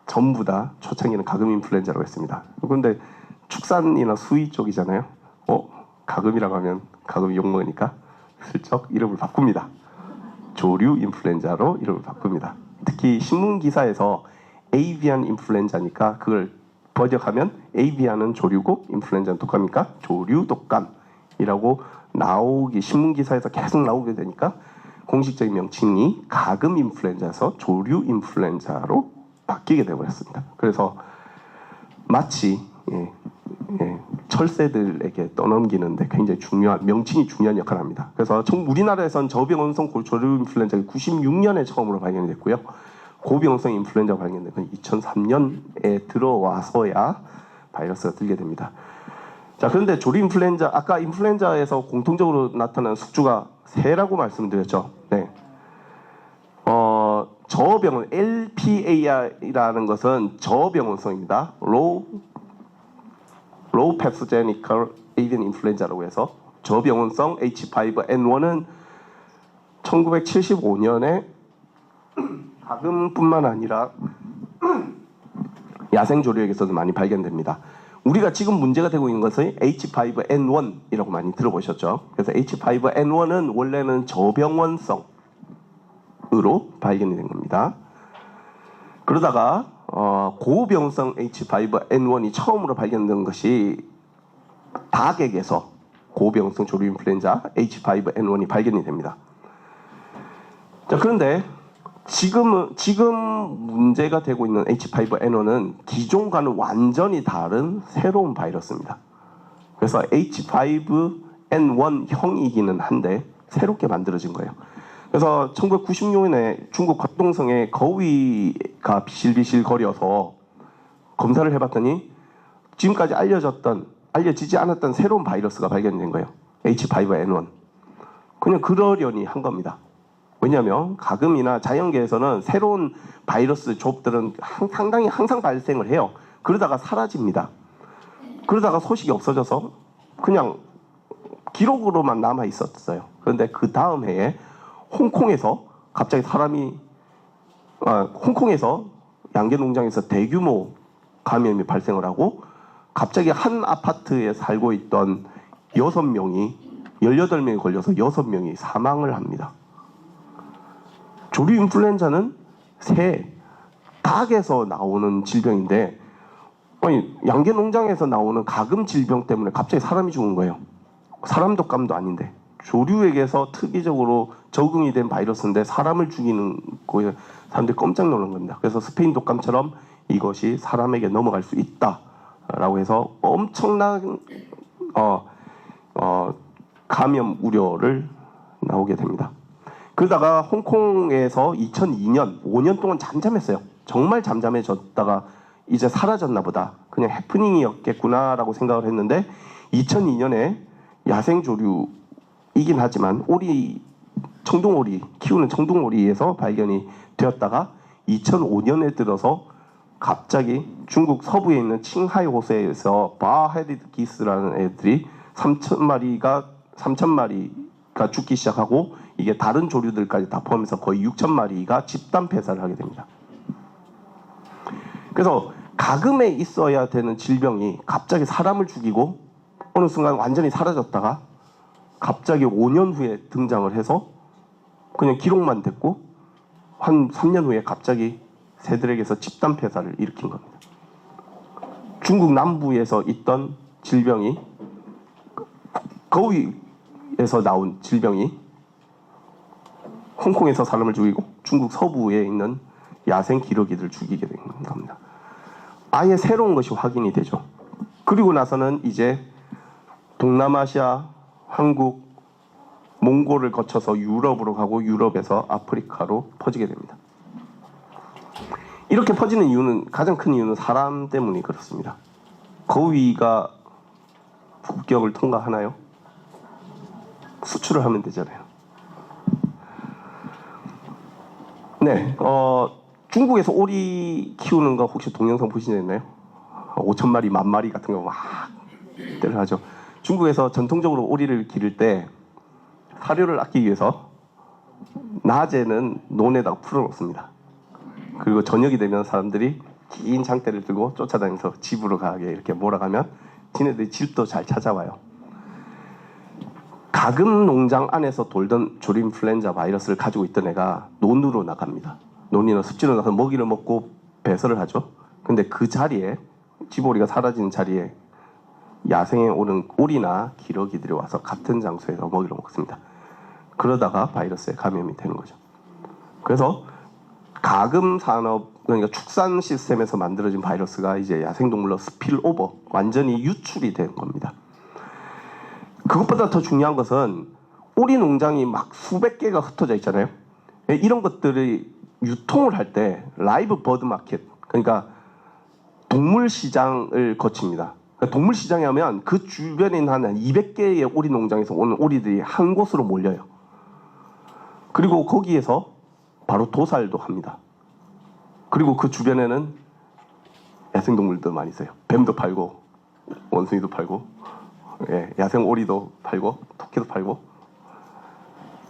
전부 다 초창기는 가금 인플루엔자라고 했습니다. 그런데 축산이나 수의 쪽이잖아요. 가금이라고 하면 가금이 욕먹으니까 슬쩍 이름을 바꿉니다. 조류 인플루엔자로 이름을 바꿉니다. 특히 신문 기사에서 에이비안 인플루엔자니까 그걸 번역하면 에이비안은 조류고 인플루엔자는 독감이니까 조류 독감이라고 나오기 신문 기사에서 계속 나오게 되니까 공식적인 명칭이 가금 인플루엔자에서 조류 인플루엔자로 바뀌게 되어버렸습니다. 그래서 마치 철새들에게 떠넘기는데 굉장히 중요한 명칭이 중요한 역할을 합니다. 그래서 우리나라에선 저병원성 조류 인플루엔자가 96년에 처음으로 발견이 됐고요. 고병원성 인플루엔자가 발견된 건 2003년에 들어와서야 바이러스가 들게 됩니다. 자, 그런데 조류 인플루엔자, 아까 인플루엔자에서 공통적으로 나타나는 숙주가 새라고 말씀드렸죠. 네. 저병원 LPAR이라는 것은 저병원성입니다. Low Pathogenic Avian Influenza라고 해서 저병원성 H5N1은 1975년에 가금뿐만 아니라 야생조류에게서도 많이 발견됩니다. 우리가 지금 문제가 되고 있는 것은 H5N1이라고 많이 들어보셨죠. 그래서 H5N1은 원래는 저병원성으로 발견이 된 겁니다. 그러다가 고병성 H5N1이 처음으로 발견된 것이 닭에게서 고병성 조류 인플루엔자 H5N1이 발견이 됩니다. 자, 그런데 지금 문제가 되고 있는 H5N1은 기존과는 완전히 다른 새로운 바이러스입니다. 그래서 H5N1형이기는 한데 새롭게 만들어진 거예요. 그래서 1996년에 중국 곽동성에 거위가 비실비실 거려서 검사를 해봤더니 지금까지 알려지지 않았던 새로운 바이러스가 발견된 거예요. H5N1. 그냥 그러려니 한 겁니다. 왜냐하면 가금이나 자연계에서는 새로운 바이러스 좁들은 상당히 항상 발생을 해요. 그러다가 사라집니다. 그러다가 소식이 없어져서 그냥 기록으로만 남아 있었어요. 그런데 그 다음 해에 홍콩에서 갑자기 홍콩에서 양계농장에서 대규모 감염이 발생을 하고 갑자기 한 아파트에 살고 있던 18명이 걸려서 6명이 사망을 합니다. 조류 인플루엔자는 닭에서 나오는 질병인데 양계농장에서 나오는 가금 질병 때문에 갑자기 사람이 죽은 거예요. 사람 독감도 아닌데 조류에게서 특이적으로 적응이 된 바이러스인데 사람을 죽이는 거에 사람들이 깜짝 놀란 겁니다. 그래서 스페인 독감처럼 이것이 사람에게 넘어갈 수 있다라고 해서 엄청난 감염 우려를 나오게 됩니다. 그러다가 홍콩에서 2002년 5년 동안 잠잠했어요. 정말 잠잠해졌다가 이제 사라졌나 보다. 그냥 해프닝이었겠구나라고 생각을 했는데 2002년에 야생조류이긴 하지만 청둥오리 키우는 청둥오리에서 발견이 되었다가 2005년에 들어서 갑자기 중국 서부에 있는 칭하이 호수에서 바헤디드 기스라는 애들이 3,000마리가 죽기 시작하고 이게 다른 조류들까지 다 포함해서 거의 6,000마리가 집단 폐사를 하게 됩니다. 그래서 가금에 있어야 되는 질병이 갑자기 사람을 죽이고 어느 순간 완전히 사라졌다가 갑자기 5년 후에 등장을 해서 그냥 기록만 됐고 한 3년 후에 갑자기 새들에게서 집단 폐사를 일으킨 겁니다. 중국 남부에서 있던 질병이 거위에서 나온 질병이 홍콩에서 사람을 죽이고 중국 서부에 있는 야생 기러기들을 죽이게 된 겁니다. 아예 새로운 것이 확인이 되죠. 그리고 나서는 이제 동남아시아, 한국, 몽골을 거쳐서 유럽으로 가고 유럽에서 아프리카로 퍼지게 됩니다. 이렇게 퍼지는 이유는, 가장 큰 이유는 사람 때문이 그렇습니다. 거위가 국경을 통과하나요? 수출을 하면 되잖아요. 네, 중국에서 오리 키우는 거 혹시 동영상 보신 적 있나요? 5,000마리, 10,000마리 같은 거 막 때려하죠. 중국에서 전통적으로 오리를 기를 때 사료를 아끼기 위해서 낮에는 논에다가 풀어놓습니다. 그리고 저녁이 되면 사람들이 긴 장대를 들고 쫓아다니면서 집으로 가게 이렇게 몰아가면 지네들이 집도 잘 찾아와요. 가금 농장 안에서 돌던 조류인플루엔자 바이러스를 가지고 있던 애가 논으로 나갑니다. 논이나 습지로 나가서 먹이를 먹고 배설을 하죠. 근데 그 자리에, 집오리가 사라지는 자리에 야생에 오는 오리나 기러기들이 와서 같은 장소에서 먹이를 먹습니다. 그러다가 바이러스에 감염이 되는 거죠. 그래서 가금 산업, 그러니까 축산 시스템에서 만들어진 바이러스가 이제 야생동물로 스필오버, 완전히 유출이 된 겁니다. 그것보다 더 중요한 것은 오리 농장이 막 수백 개가 흩어져 있잖아요. 이런 것들이 유통을 할 때 라이브 버드 마켓, 그러니까 동물 시장을 거칩니다. 동물 시장에 하면 그 주변에 있는 한 200개의 오리 농장에서 오는 오리들이 한 곳으로 몰려요. 그리고 거기에서 바로 도살도 합니다. 그리고 그 주변에는 야생동물도 많이 있어요. 뱀도 팔고 원숭이도 팔고, 예, 야생 오리도 팔고 토끼도 팔고,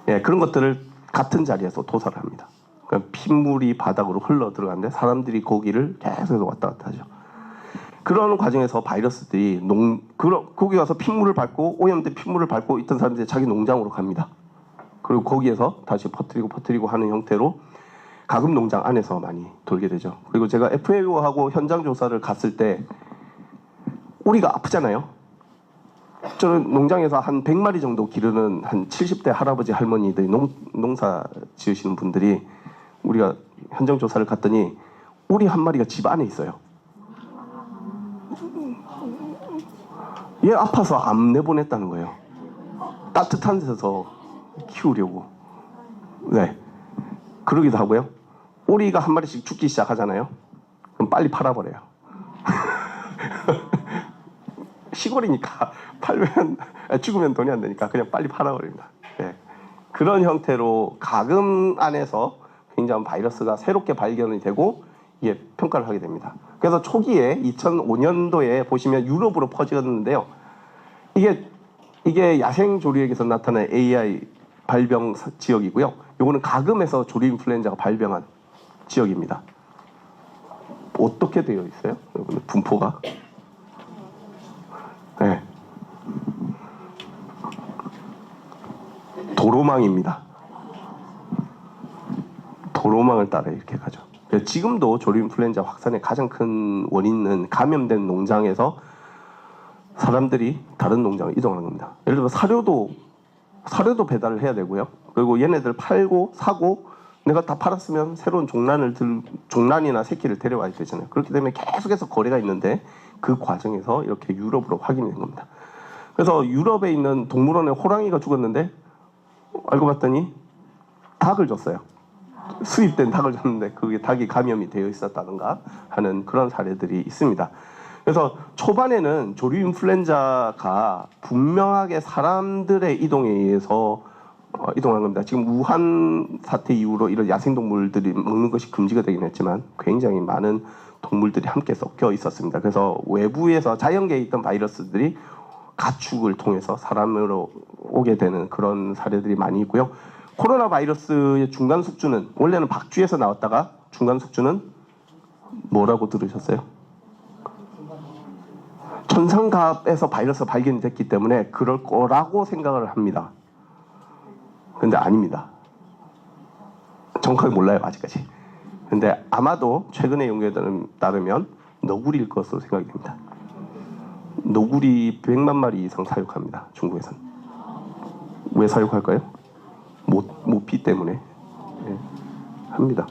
예, 그런 것들을 같은 자리에서 도살을 합니다. 그러니까 핏물이 바닥으로 흘러 들어가는데 사람들이 거기를 계속 왔다 갔다 하죠. 그런 과정에서 바이러스들이 거기 가서 핏물을 밟고, 오염된 핏물을 밟고 있던 사람들이 자기 농장으로 갑니다. 그리고 거기에서 다시 퍼뜨리고 하는 형태로 가금 농장 안에서 많이 돌게 되죠. 그리고 제가 FAO하고 현장 조사를 갔을 때 오리가 아프잖아요. 저는 농장에서 한 100마리 정도 기르는 한 70대 할아버지 할머니들이 농사 지으시는 분들이, 우리가 현장 조사를 갔더니 오리 한 마리가 집 안에 있어요. 얘 아파서 안 내보냈다는 거예요. 따뜻한 데서 키우려고. 네, 그러기도 하고요. 오리가 한 마리씩 죽기 시작하잖아요. 그럼 빨리 팔아버려요. 시골이니까 팔면 죽으면 돈이 안 되니까 그냥 빨리 팔아버립니다. 네. 그런 형태로 가금 안에서 굉장한 바이러스가 새롭게 발견이 되고 이게 평가를 하게 됩니다. 그래서 초기에 2005년도에 보시면 유럽으로 퍼졌는데요. 이게 야생 조류에게서 나타난 AI 발병 지역이고요. 요거는 가금에서 조류 인플루엔자가 발병한 지역입니다. 어떻게 되어 있어요? 여러분, 분포가? 네. 도로망입니다. 도로망을 따라 이렇게 가죠. 지금도 조류 인플루엔자 확산의 가장 큰 원인은 감염된 농장에서 사람들이 다른 농장을 이동하는 겁니다. 예를 들어 사료도 배달을 해야 되고요. 그리고 얘네들 팔고 사고 내가 다 팔았으면 새로운 종란이나 새끼를 데려와야 되잖아요. 그렇기 때문에 계속해서 거래가 있는데 그 과정에서 이렇게 유럽으로 확인이 된 겁니다. 그래서 유럽에 있는 동물원에 호랑이가 죽었는데 알고 봤더니 닭을 줬어요. 수입된 닭을 줬는데 그게 닭이 감염이 되어 있었다든가 하는 그런 사례들이 있습니다. 그래서 초반에는 조류 인플루엔자가 분명하게 사람들의 이동에 의해서 이동한 겁니다. 지금 우한 사태 이후로 이런 야생동물들이 먹는 것이 금지가 되긴 했지만 굉장히 많은 동물들이 함께 섞여 있었습니다. 그래서 외부에서 자연계에 있던 바이러스들이 가축을 통해서 사람으로 오게 되는 그런 사례들이 많이 있고요. 코로나 바이러스의 중간 숙주는 원래는 박쥐에서 나왔다가 중간 숙주는 뭐라고 들으셨어요? 천상갑에서 바이러스가 발견이 됐기 때문에 그럴 거라고 생각을 합니다. 근데 아닙니다. 정확하게 몰라요, 아직까지. 근데 아마도 최근의 연구에 따르면 너구리일 것으로 생각이 됩니다. 너구리 100만 마리 이상 사육합니다, 중국에서는. 왜 사육할까요? 모피 때문에. 합니다.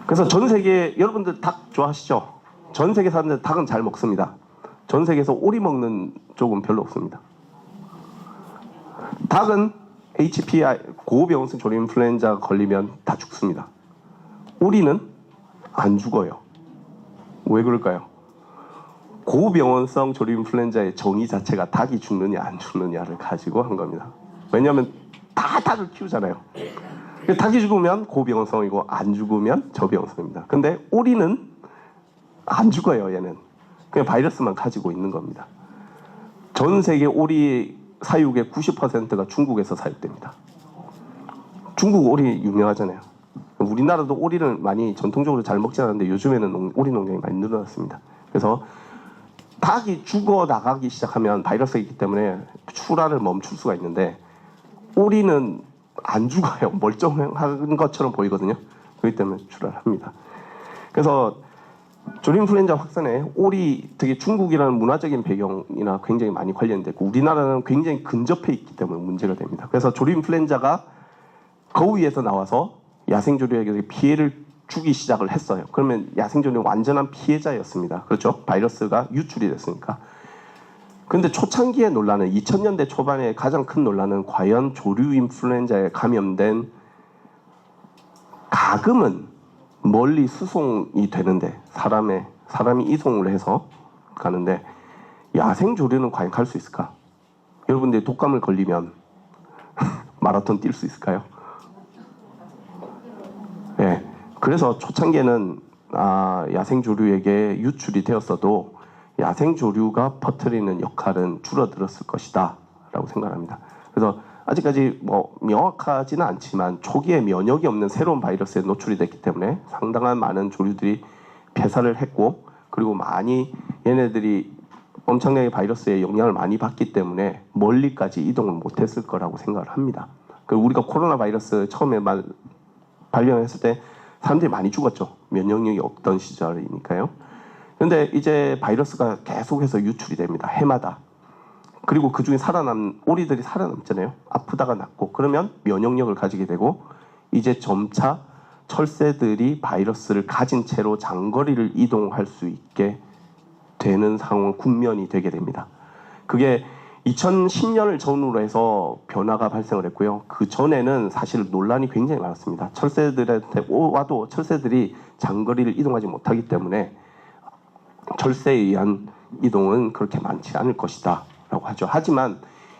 그래서 전 세계 여러분들 닭 좋아하시죠? 전 세계 사람들 닭은 잘 먹습니다. 전 세계에서 오리 먹는 쪽은 별로 없습니다. 닭은 HPI 고병원성 조류 인플루엔자 걸리면 다 죽습니다. 오리는 안 죽어요. 왜 그럴까요? 고병원성 조류 인플루엔자의 정의 자체가 닭이 죽느냐 안 죽느냐를 가지고 한 겁니다. 왜냐하면 다 닭을 키우잖아요. 닭이 죽으면 고병원성이고 안 죽으면 저병원성입니다. 근데 오리는 안 죽어요. 얘는 그냥 바이러스만 가지고 있는 겁니다. 전 세계 오리 사육의 90%가 중국에서 사육됩니다. 중국 오리 유명하잖아요. 우리나라도 오리를 많이 전통적으로 잘 먹지 않았는데 요즘에는 오리 농장이 많이 늘어났습니다. 그래서 닭이 죽어 나가기 시작하면 바이러스가 있기 때문에 출하를 멈출 수가 있는데 오리는 안 죽어요. 멀쩡한 것처럼 보이거든요. 그렇기 때문에 출하를 합니다. 그래서 조류 인플루엔자 확산에 오리 되게 중국이라는 문화적인 배경이나 굉장히 많이 관련됐고 우리나라는 굉장히 근접해 있기 때문에 문제가 됩니다. 그래서 조류 인플루엔자가 거위에서 나와서 야생조류에게 피해를 주기 시작을 했어요. 그러면 야생조류는 완전한 피해자였습니다. 그렇죠? 바이러스가 유출이 됐으니까. 근데 초창기의 논란은 2000년대 초반에 가장 큰 논란은 과연 조류 인플루엔자에 감염된 가금은 멀리 수송이 되는데 사람이 이송을 해서 가는데 야생 조류는 과연 갈 수 있을까? 여러분들 독감을 걸리면 마라톤 뛸 수 있을까요? 네. 그래서 초창기에는 야생 조류에게 유출이 되었어도 야생 조류가 퍼뜨리는 역할은 줄어들었을 것이다 라고 생각합니다. 그래서 아직까지 뭐 명확하지는 않지만 초기에 면역이 없는 새로운 바이러스에 노출이 됐기 때문에 상당한 많은 조류들이 폐사를 했고 그리고 많이 얘네들이 엄청나게 바이러스의 영향을 많이 받기 때문에 멀리까지 이동을 못했을 거라고 생각을 합니다. 그리고 우리가 코로나 바이러스 처음에 발병했을 때 사람들이 많이 죽었죠. 면역력이 없던 시절이니까요. 근데 이제 바이러스가 계속해서 유출이 됩니다. 해마다. 그리고 그중에 오리들이 살아남잖아요. 아프다가 낫고 그러면 면역력을 가지게 되고 이제 점차 철새들이 바이러스를 가진 채로 장거리를 이동할 수 있게 되는 상황 국면이 되게 됩니다. 그게 2010년을 전후로 해서 변화가 발생을 했고요. 그 전에는 사실 논란이 굉장히 많았습니다. 철새들한테 와도 철새들이 장거리를 이동하지 못하기 때문에 철새에 의한 이동은 그렇게 많지 않을 것이다 라고 하죠. 하지만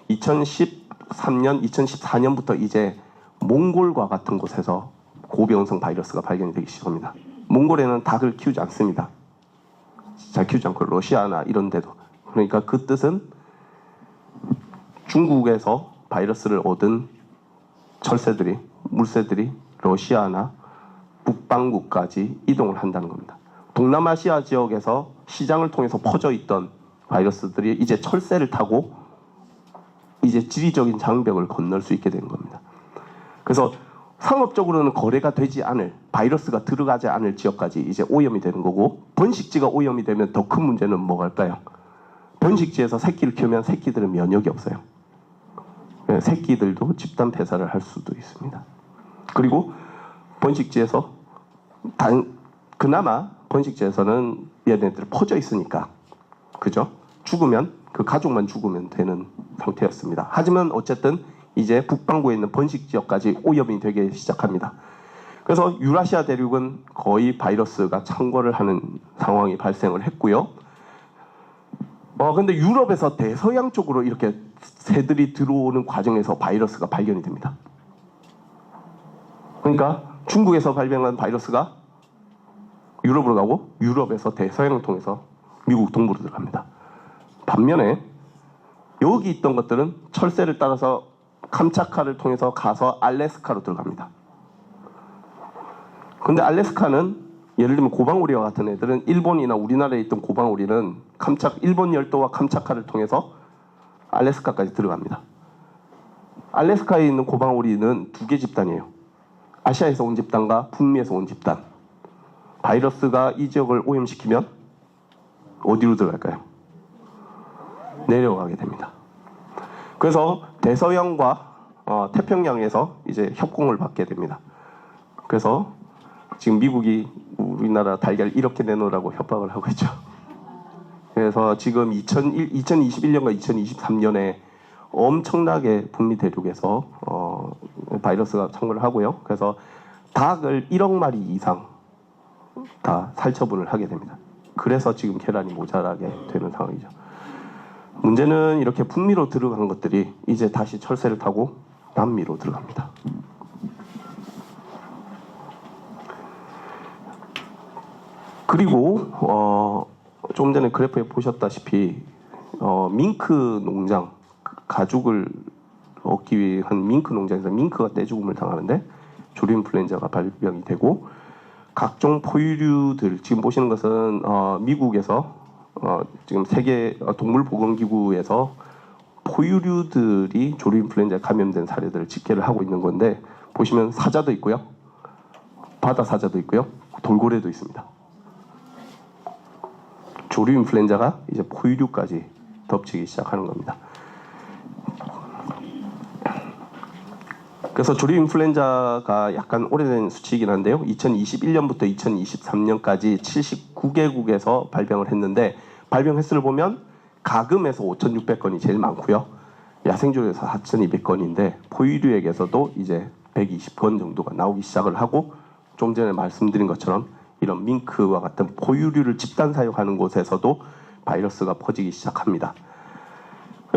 2013년, 2014년부터 이제 몽골과 같은 곳에서 고병원성 바이러스가 발견이 되기 시작합니다. 몽골에는 닭을 키우지 않습니다. 잘 키우지 않고 러시아나 이런 데도. 그러니까 그 뜻은 중국에서 바이러스를 얻은 철새들이, 물새들이 러시아나 북방구까지 이동을 한다는 겁니다. 동남아시아 지역에서 시장을 통해서 퍼져 있던 바이러스들이 이제 철새를 타고 이제 지리적인 장벽을 건널 수 있게 되는 겁니다. 그래서 상업적으로는 거래가 되지 않을 바이러스가 들어가지 않을 지역까지 이제 오염이 되는 거고 번식지가 오염이 되면 더 큰 문제는 뭐갈까요? 번식지에서 새끼를 키우면 새끼들은 면역이 없어요. 새끼들도 집단 폐사를 할 수도 있습니다. 그리고 번식지에서 그나마 번식지에서는 얘네들 퍼져 있으니까 그죠? 죽으면 그 가족만 죽으면 되는 상태였습니다. 하지만 어쨌든 이제 북반구에 있는 번식 지역까지 오염이 되기 시작합니다. 그래서 유라시아 대륙은 거의 바이러스가 창궐을 하는 상황이 발생을 했고요. 근데 유럽에서 대서양 쪽으로 이렇게 새들이 들어오는 과정에서 바이러스가 발견이 됩니다. 그러니까 중국에서 발병한 바이러스가 유럽으로 가고 유럽에서 대서양을 통해서 미국 동부로 들어갑니다. 반면에 여기 있던 것들은 철새를 따라서 캄차카를 통해서 가서 알래스카로 들어갑니다. 근데 알래스카는 예를 들면 고방오리와 같은 애들은 일본이나 우리나라에 있던 고방오리는 일본 열도와 캄차카를 통해서 알래스카까지 들어갑니다. 알래스카에 있는 고방오리는 두 개 집단이에요. 아시아에서 온 집단과 북미에서 온 집단. 바이러스가 이 지역을 오염시키면 어디로 들어갈까요? 내려가게 됩니다. 그래서 대서양과 태평양에서 이제 협공을 받게 됩니다. 그래서 지금 미국이 우리나라 달걀 이렇게 내놓으라고 협박을 하고 있죠. 그래서 지금 2021년과 2023년에 엄청나게 북미 대륙에서 바이러스가 창궐을 하고요. 그래서 닭을 1억 마리 이상 다 살처분을 하게 됩니다. 그래서 지금 계란이 모자라게 되는 상황이죠. 문제는 이렇게 북미로 들어간 것들이 이제 다시 철새를 타고 남미로 들어갑니다. 그리고 좀 전에 그래프에 보셨다시피 밍크 농장, 가죽을 얻기 위한 밍크 농장에서 밍크가 떼죽음을 당하는데 조류 인플루엔자가 발병이 되고, 각종 포유류들, 지금 보시는 것은 미국에서 지금 세계 동물보건기구에서 포유류들이 조류 인플루엔자에 감염된 사례들을 집계를 하고 있는 건데, 보시면 사자도 있고요, 바다 사자도 있고요, 돌고래도 있습니다. 조류 인플루엔자가 이제 포유류까지 덮치기 시작하는 겁니다. 그래서 조류 인플루엔자가 약간 오래된 수치이긴 한데요. 2021년부터 2023년까지 79개국에서 발병을 했는데, 발병 횟수를 보면 가금에서 5,600건이 제일 많고요. 야생조류에서 4,200건인데 포유류에게서도 이제 120건 정도가 나오기 시작을 하고, 좀 전에 말씀드린 것처럼 이런 밍크와 같은 포유류를 집단 사육하는 곳에서도 바이러스가 퍼지기 시작합니다.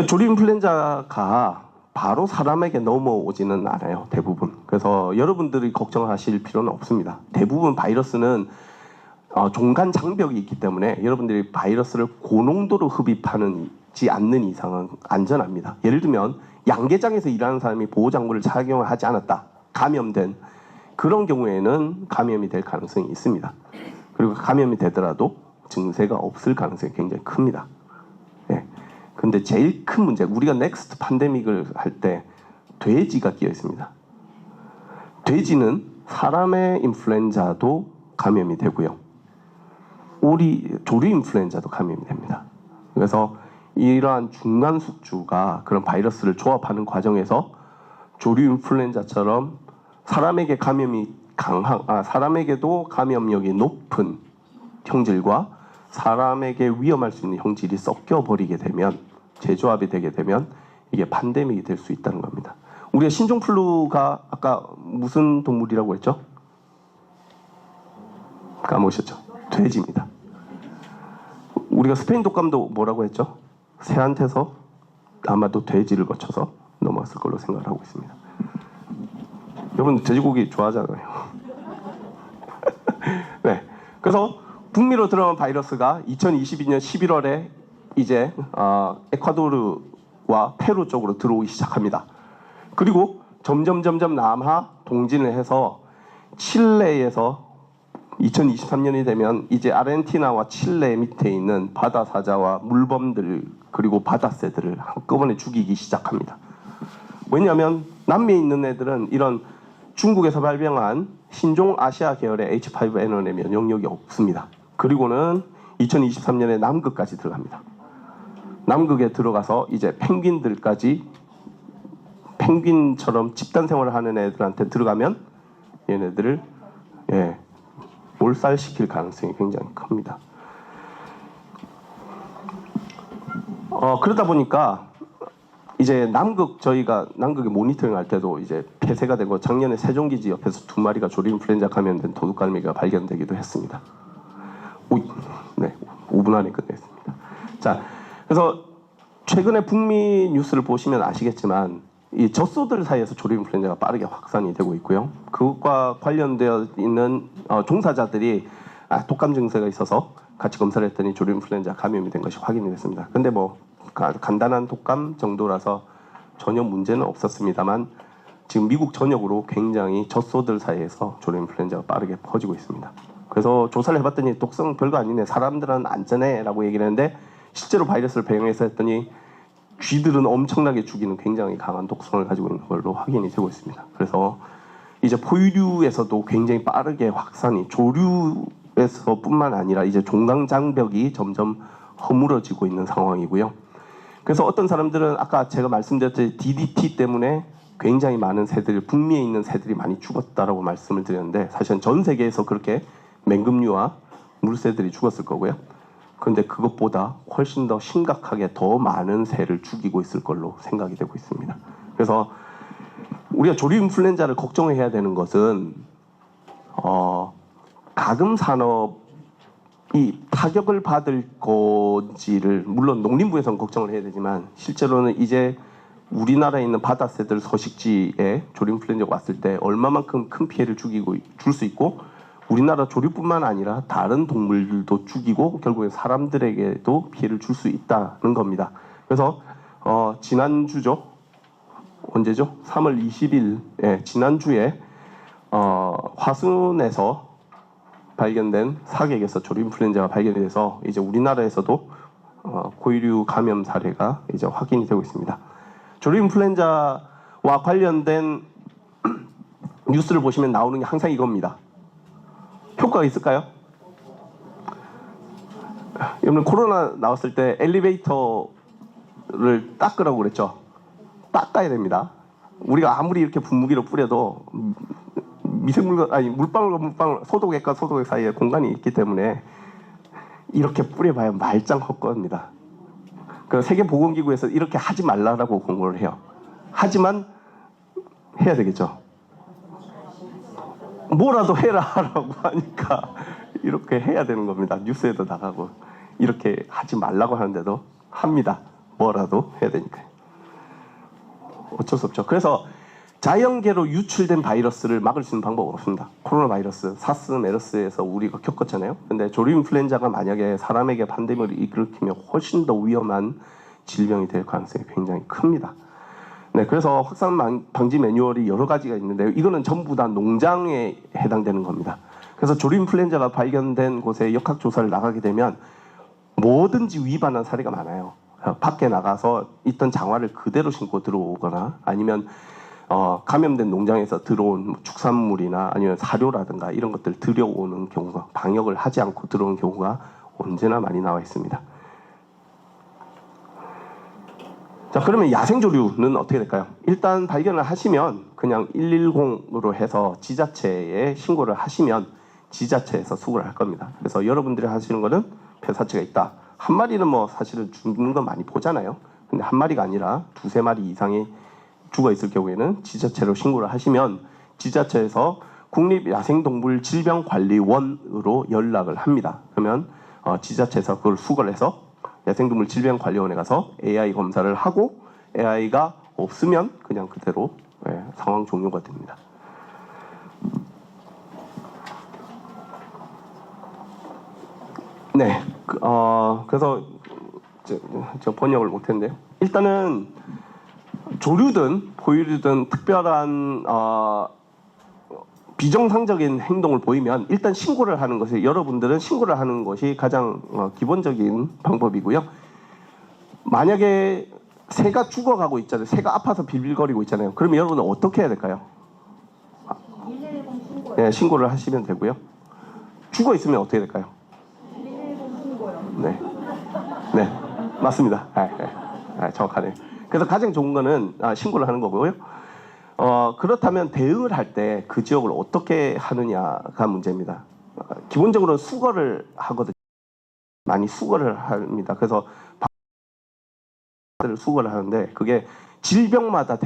조류 인플루엔자가 바로 사람에게 넘어오지는 않아요, 대부분. 그래서 여러분들이 걱정하실 필요는 없습니다. 대부분 바이러스는 종간 장벽이 있기 때문에 여러분들이 바이러스를 고농도로 흡입하지 않는 이상은 안전합니다. 예를 들면 양계장에서 일하는 사람이 보호장구를 착용을 하지 않았다, 감염된 그런 경우에는 감염이 될 가능성이 있습니다. 그리고 감염이 되더라도 증세가 없을 가능성이 굉장히 큽니다. 근데 제일 큰 문제, 우리가 넥스트 팬데믹을 할 때 돼지가 끼어 있습니다. 돼지는 사람의 인플루엔자도 감염이 되고요, 조류 인플루엔자도 감염이 됩니다. 그래서 이러한 중간 숙주가 그런 바이러스를 조합하는 과정에서 조류 인플루엔자처럼 사람에게 감염이 사람에게도 감염력이 높은 형질과 사람에게 위험할 수 있는 형질이 섞여 버리게 되면, 재조합이 되게 되면 이게 팬데믹이 될 수 있다는 겁니다. 우리가 신종플루가 아까 무슨 동물이라고 했죠? 까먹으셨죠? 돼지입니다. 우리가 스페인 독감도 뭐라고 했죠? 새한테서 아마도 돼지를 거쳐서 넘어왔을 걸로 생각을 하고 있습니다. 여러분 돼지고기 좋아하잖아요. 네, 그래서 북미로 들어온 바이러스가 2022년 11월에 이제 에콰도르와 페루 쪽으로 들어오기 시작합니다. 그리고 점점 남하 동진을 해서 칠레에서 2023년이 되면 이제 아르헨티나와 칠레 밑에 있는 바다 사자와 물범들 그리고 바다새들을 한꺼번에 죽이기 시작합니다. 왜냐하면 남미에 있는 애들은 이런 중국에서 발병한 신종 아시아 계열의 H5N1의 면역력이 없습니다. 그리고는 2023년에 남극까지 들어갑니다. 남극에 들어가서 이제 펭귄처럼 집단 생활을 하는 애들한테 들어가면 얘네들을 몰살시킬 가능성이 굉장히 큽니다. 그러다 보니까 이제 저희가 남극에 모니터링 할 때도 이제 폐쇄가 되고, 작년에 세종기지 옆에서 2마리가 조류 인플루엔자 감염된 도둑갈매기가 발견되기도 했습니다. 네, 5분 안에 끝냈습니다. 자, 그래서 최근에 북미 뉴스를 보시면 아시겠지만 이 젖소들 사이에서 조류 인플루엔자가 빠르게 확산이 되고 있고요. 그것과 관련되어 있는 종사자들이 독감 증세가 있어서 같이 검사를 했더니 조류 인플루엔자 감염이 된 것이 확인이 됐습니다. 근데 뭐 간단한 독감 정도라서 전혀 문제는 없었습니다만, 지금 미국 전역으로 굉장히 젖소들 사이에서 조류 인플루엔자가 빠르게 퍼지고 있습니다. 그래서 조사를 해봤더니 독성 별거 아니네, 사람들은 안전해 라고 얘기를 했는데, 실제로 바이러스를 배양해서 했더니 쥐들은 엄청나게 죽이는 굉장히 강한 독성을 가지고 있는 걸로 확인이 되고 있습니다. 그래서 이제 포유류에서도 굉장히 빠르게 확산이, 조류에서뿐만 아니라 이제 종강장벽이 점점 허물어지고 있는 상황이고요. 그래서 어떤 사람들은 아까 제가 말씀드렸듯이 DDT 때문에 굉장히 많은 새들, 북미에 있는 새들이 많이 죽었다라고 말씀을 드렸는데 사실은 전 세계에서 그렇게 맹금류와 물새들이 죽었을 거고요. 그런데 그것보다 훨씬 더 심각하게 더 많은 새를 죽이고 있을 걸로 생각이 되고 있습니다. 그래서 우리가 조류 인플루엔자를 걱정해야 되는 것은 가금 산업이 타격을 받을 건지를 물론 농림부에서는 걱정을 해야 되지만 실제로는 이제 우리나라에 있는 바다새들 서식지에 조류 인플루엔자가 왔을 때 얼마만큼 큰 피해를 줄 수 있고 우리나라 조류뿐만 아니라 다른 동물들도 죽이고 결국엔 사람들에게도 피해를 줄 수 있다는 겁니다. 그래서 지난주죠? 언제죠? 3월 20일 지난주에 화순에서 발견된 사객에서 조류 인플루엔자가 발견이 돼서 이제 우리나라에서도 고유류 감염 사례가 이제 확인이 되고 있습니다. 조류 인플루엔자와 관련된 뉴스를 보시면 나오는 게 항상 이겁니다. 효과가 있을까요? 여러분 코로나 나왔을 때 엘리베이터를 닦으라고 그랬죠. 닦아야 됩니다. 우리가 아무리 이렇게 분무기로 뿌려도 미생물과 물방울과 물방울, 소독액과 소독액 사이에 공간이 있기 때문에 이렇게 뿌려봐야 말짱 헛겁니다. 그 세계보건기구에서 이렇게 하지 말라라고 공고를 해요. 하지만 해야 되겠죠. 뭐라도 해라라고 하니까 이렇게 해야 되는 겁니다. 뉴스에도 나가고 이렇게 하지 말라고 하는데도 합니다. 뭐라도 해야 되니까요. 어쩔 수 없죠. 그래서 자연계로 유출된 바이러스를 막을 수 있는 방법은 없습니다. 코로나 바이러스, 사스, 메르스에서 우리가 겪었잖아요. 근데 조류 인플루엔자가 만약에 사람에게 팬데믹을 일으키면 훨씬 더 위험한 질병이 될 가능성이 굉장히 큽니다. 네, 그래서 확산 방지 매뉴얼이 여러 가지가 있는데요. 이거는 전부 다 농장에 해당되는 겁니다. 그래서 조류 인플루엔자가 발견된 곳에 역학조사를 나가게 되면 뭐든지 위반한 사례가 많아요. 밖에 나가서 있던 장화를 그대로 신고 들어오거나 아니면 감염된 농장에서 들어온 축산물이나 아니면 사료라든가 이런 것들 들여오는 경우가 방역을 하지 않고 들어오는 경우가 언제나 많이 나와 있습니다. 자, 그러면 야생조류는 어떻게 될까요? 일단 발견을 하시면 그냥 110으로 해서 지자체에 신고를 하시면 지자체에서 수거를 할 겁니다. 그래서 여러분들이 하시는 거는 폐사체가 있다. 한 마리는 뭐 사실은 죽는 거 많이 보잖아요. 근데 한 마리가 아니라 두세 마리 이상이 죽어 있을 경우에는 지자체로 신고를 하시면 지자체에서 국립야생동물질병관리원으로 연락을 합니다. 그러면 지자체에서 그걸 수거를 해서 야생동물질병관리원에 가서 AI 검사를 하고 AI가 없으면 그냥 그대로 상황 종료가 됩니다. 네, 그래서 저 번역을 못했는데요. 일단은 조류든 포유류든 특별한 비정상적인 행동을 보이면 일단 신고를 하는 것이 여러분들은 신고를 하는 것이 가장 기본적인 방법이고요. 만약에 새가 죽어가고 있잖아요. 새가 아파서 빌빌거리고 있잖아요. 그러면 여러분은 어떻게 해야 될까요? 네, 신고를 하시면 되고요. 죽어 있으면 어떻게 될까요? 네, 네, 맞습니다. 정확하네요. 그래서 가장 좋은 거는 신고를 하는 거고요. 그렇다면 대응을 할 때 그 지역을 어떻게 하느냐가 문제입니다. 기본적으로 수거를 하거든요. 많이 수거를 합니다. 그래서 수거를 하는데 그게 질병마다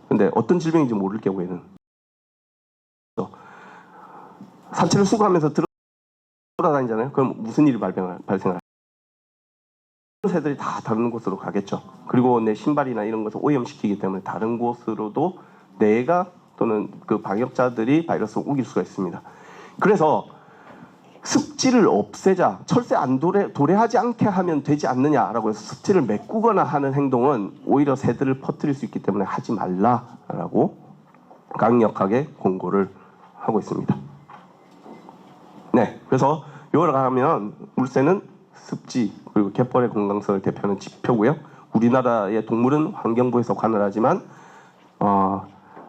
근데 어떤 질병인지 모를 경우에는 사체를 수거하면서 돌아다니잖아요. 그럼 무슨 일이 발생할 새들이 다 다른 곳으로 가겠죠. 그리고 내 신발이나 이런 것을 오염시키기 때문에 다른 곳으로도 내가 또는 그 방역자들이 바이러스를 옮길 수가 있습니다. 그래서 습지를 없애자, 철새 안 도래하지 않게 하면 되지 않느냐라고 해서 습지를 메꾸거나 하는 행동은 오히려 새들을 퍼뜨릴 수 있기 때문에 하지 말라라고 강력하게 권고를 하고 있습니다. 네, 그래서 요걸 가면 물새는 습지 그리고 갯벌의 건강성을 대표하는 지표고요. 우리나라의 동물은 환경부에서 관할하지만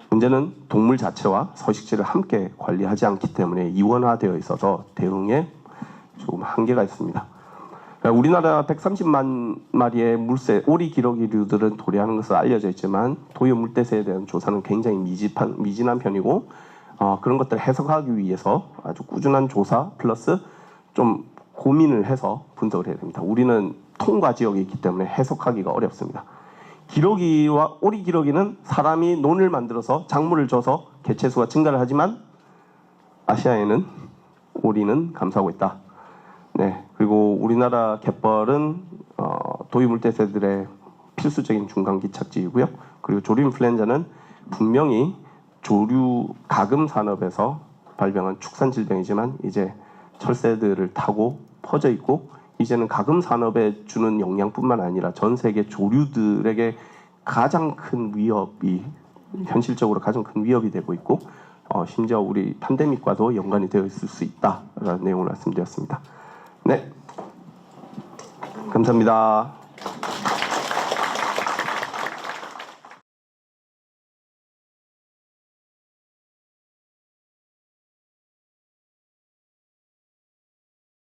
문제는 동물 자체와 서식지를 함께 관리하지 않기 때문에 이원화되어 있어서 대응에 조금 한계가 있습니다. 우리나라 130만 마리의 물새, 오리 기러기류들은 도래하는 것으로 알려져 있지만 도요 물대새에 대한 조사는 굉장히 미진한 편이고 그런 것들을 해석하기 위해서 아주 꾸준한 조사 플러스 좀 고민을 해서 분석을 해야 됩니다. 우리는 통과 지역에 있기 때문에 해석하기가 어렵습니다. 기러기와 오리 기러기는 사람이 논을 만들어서 작물을 줘서 개체수가 증가를 하지만 아시아에는 오리는 감소하고 있다. 네, 그리고 우리나라 갯벌은 도유물대새들의 필수적인 중간 기착지이고요. 그리고 조류 인플루엔자는 분명히 조류 가금 산업에서 발병한 축산 질병이지만 이제 철새들을 타고 퍼져 있고 이제는 가금 산업에 주는 영향뿐만 아니라 전 세계 조류들에게 가장 큰 위협이 현실적으로 가장 큰 위협이 되고 있고 심지어 우리 팬데믹과도 연관이 되어 있을 수 있다라는 내용을 말씀드렸습니다. 네, 감사합니다.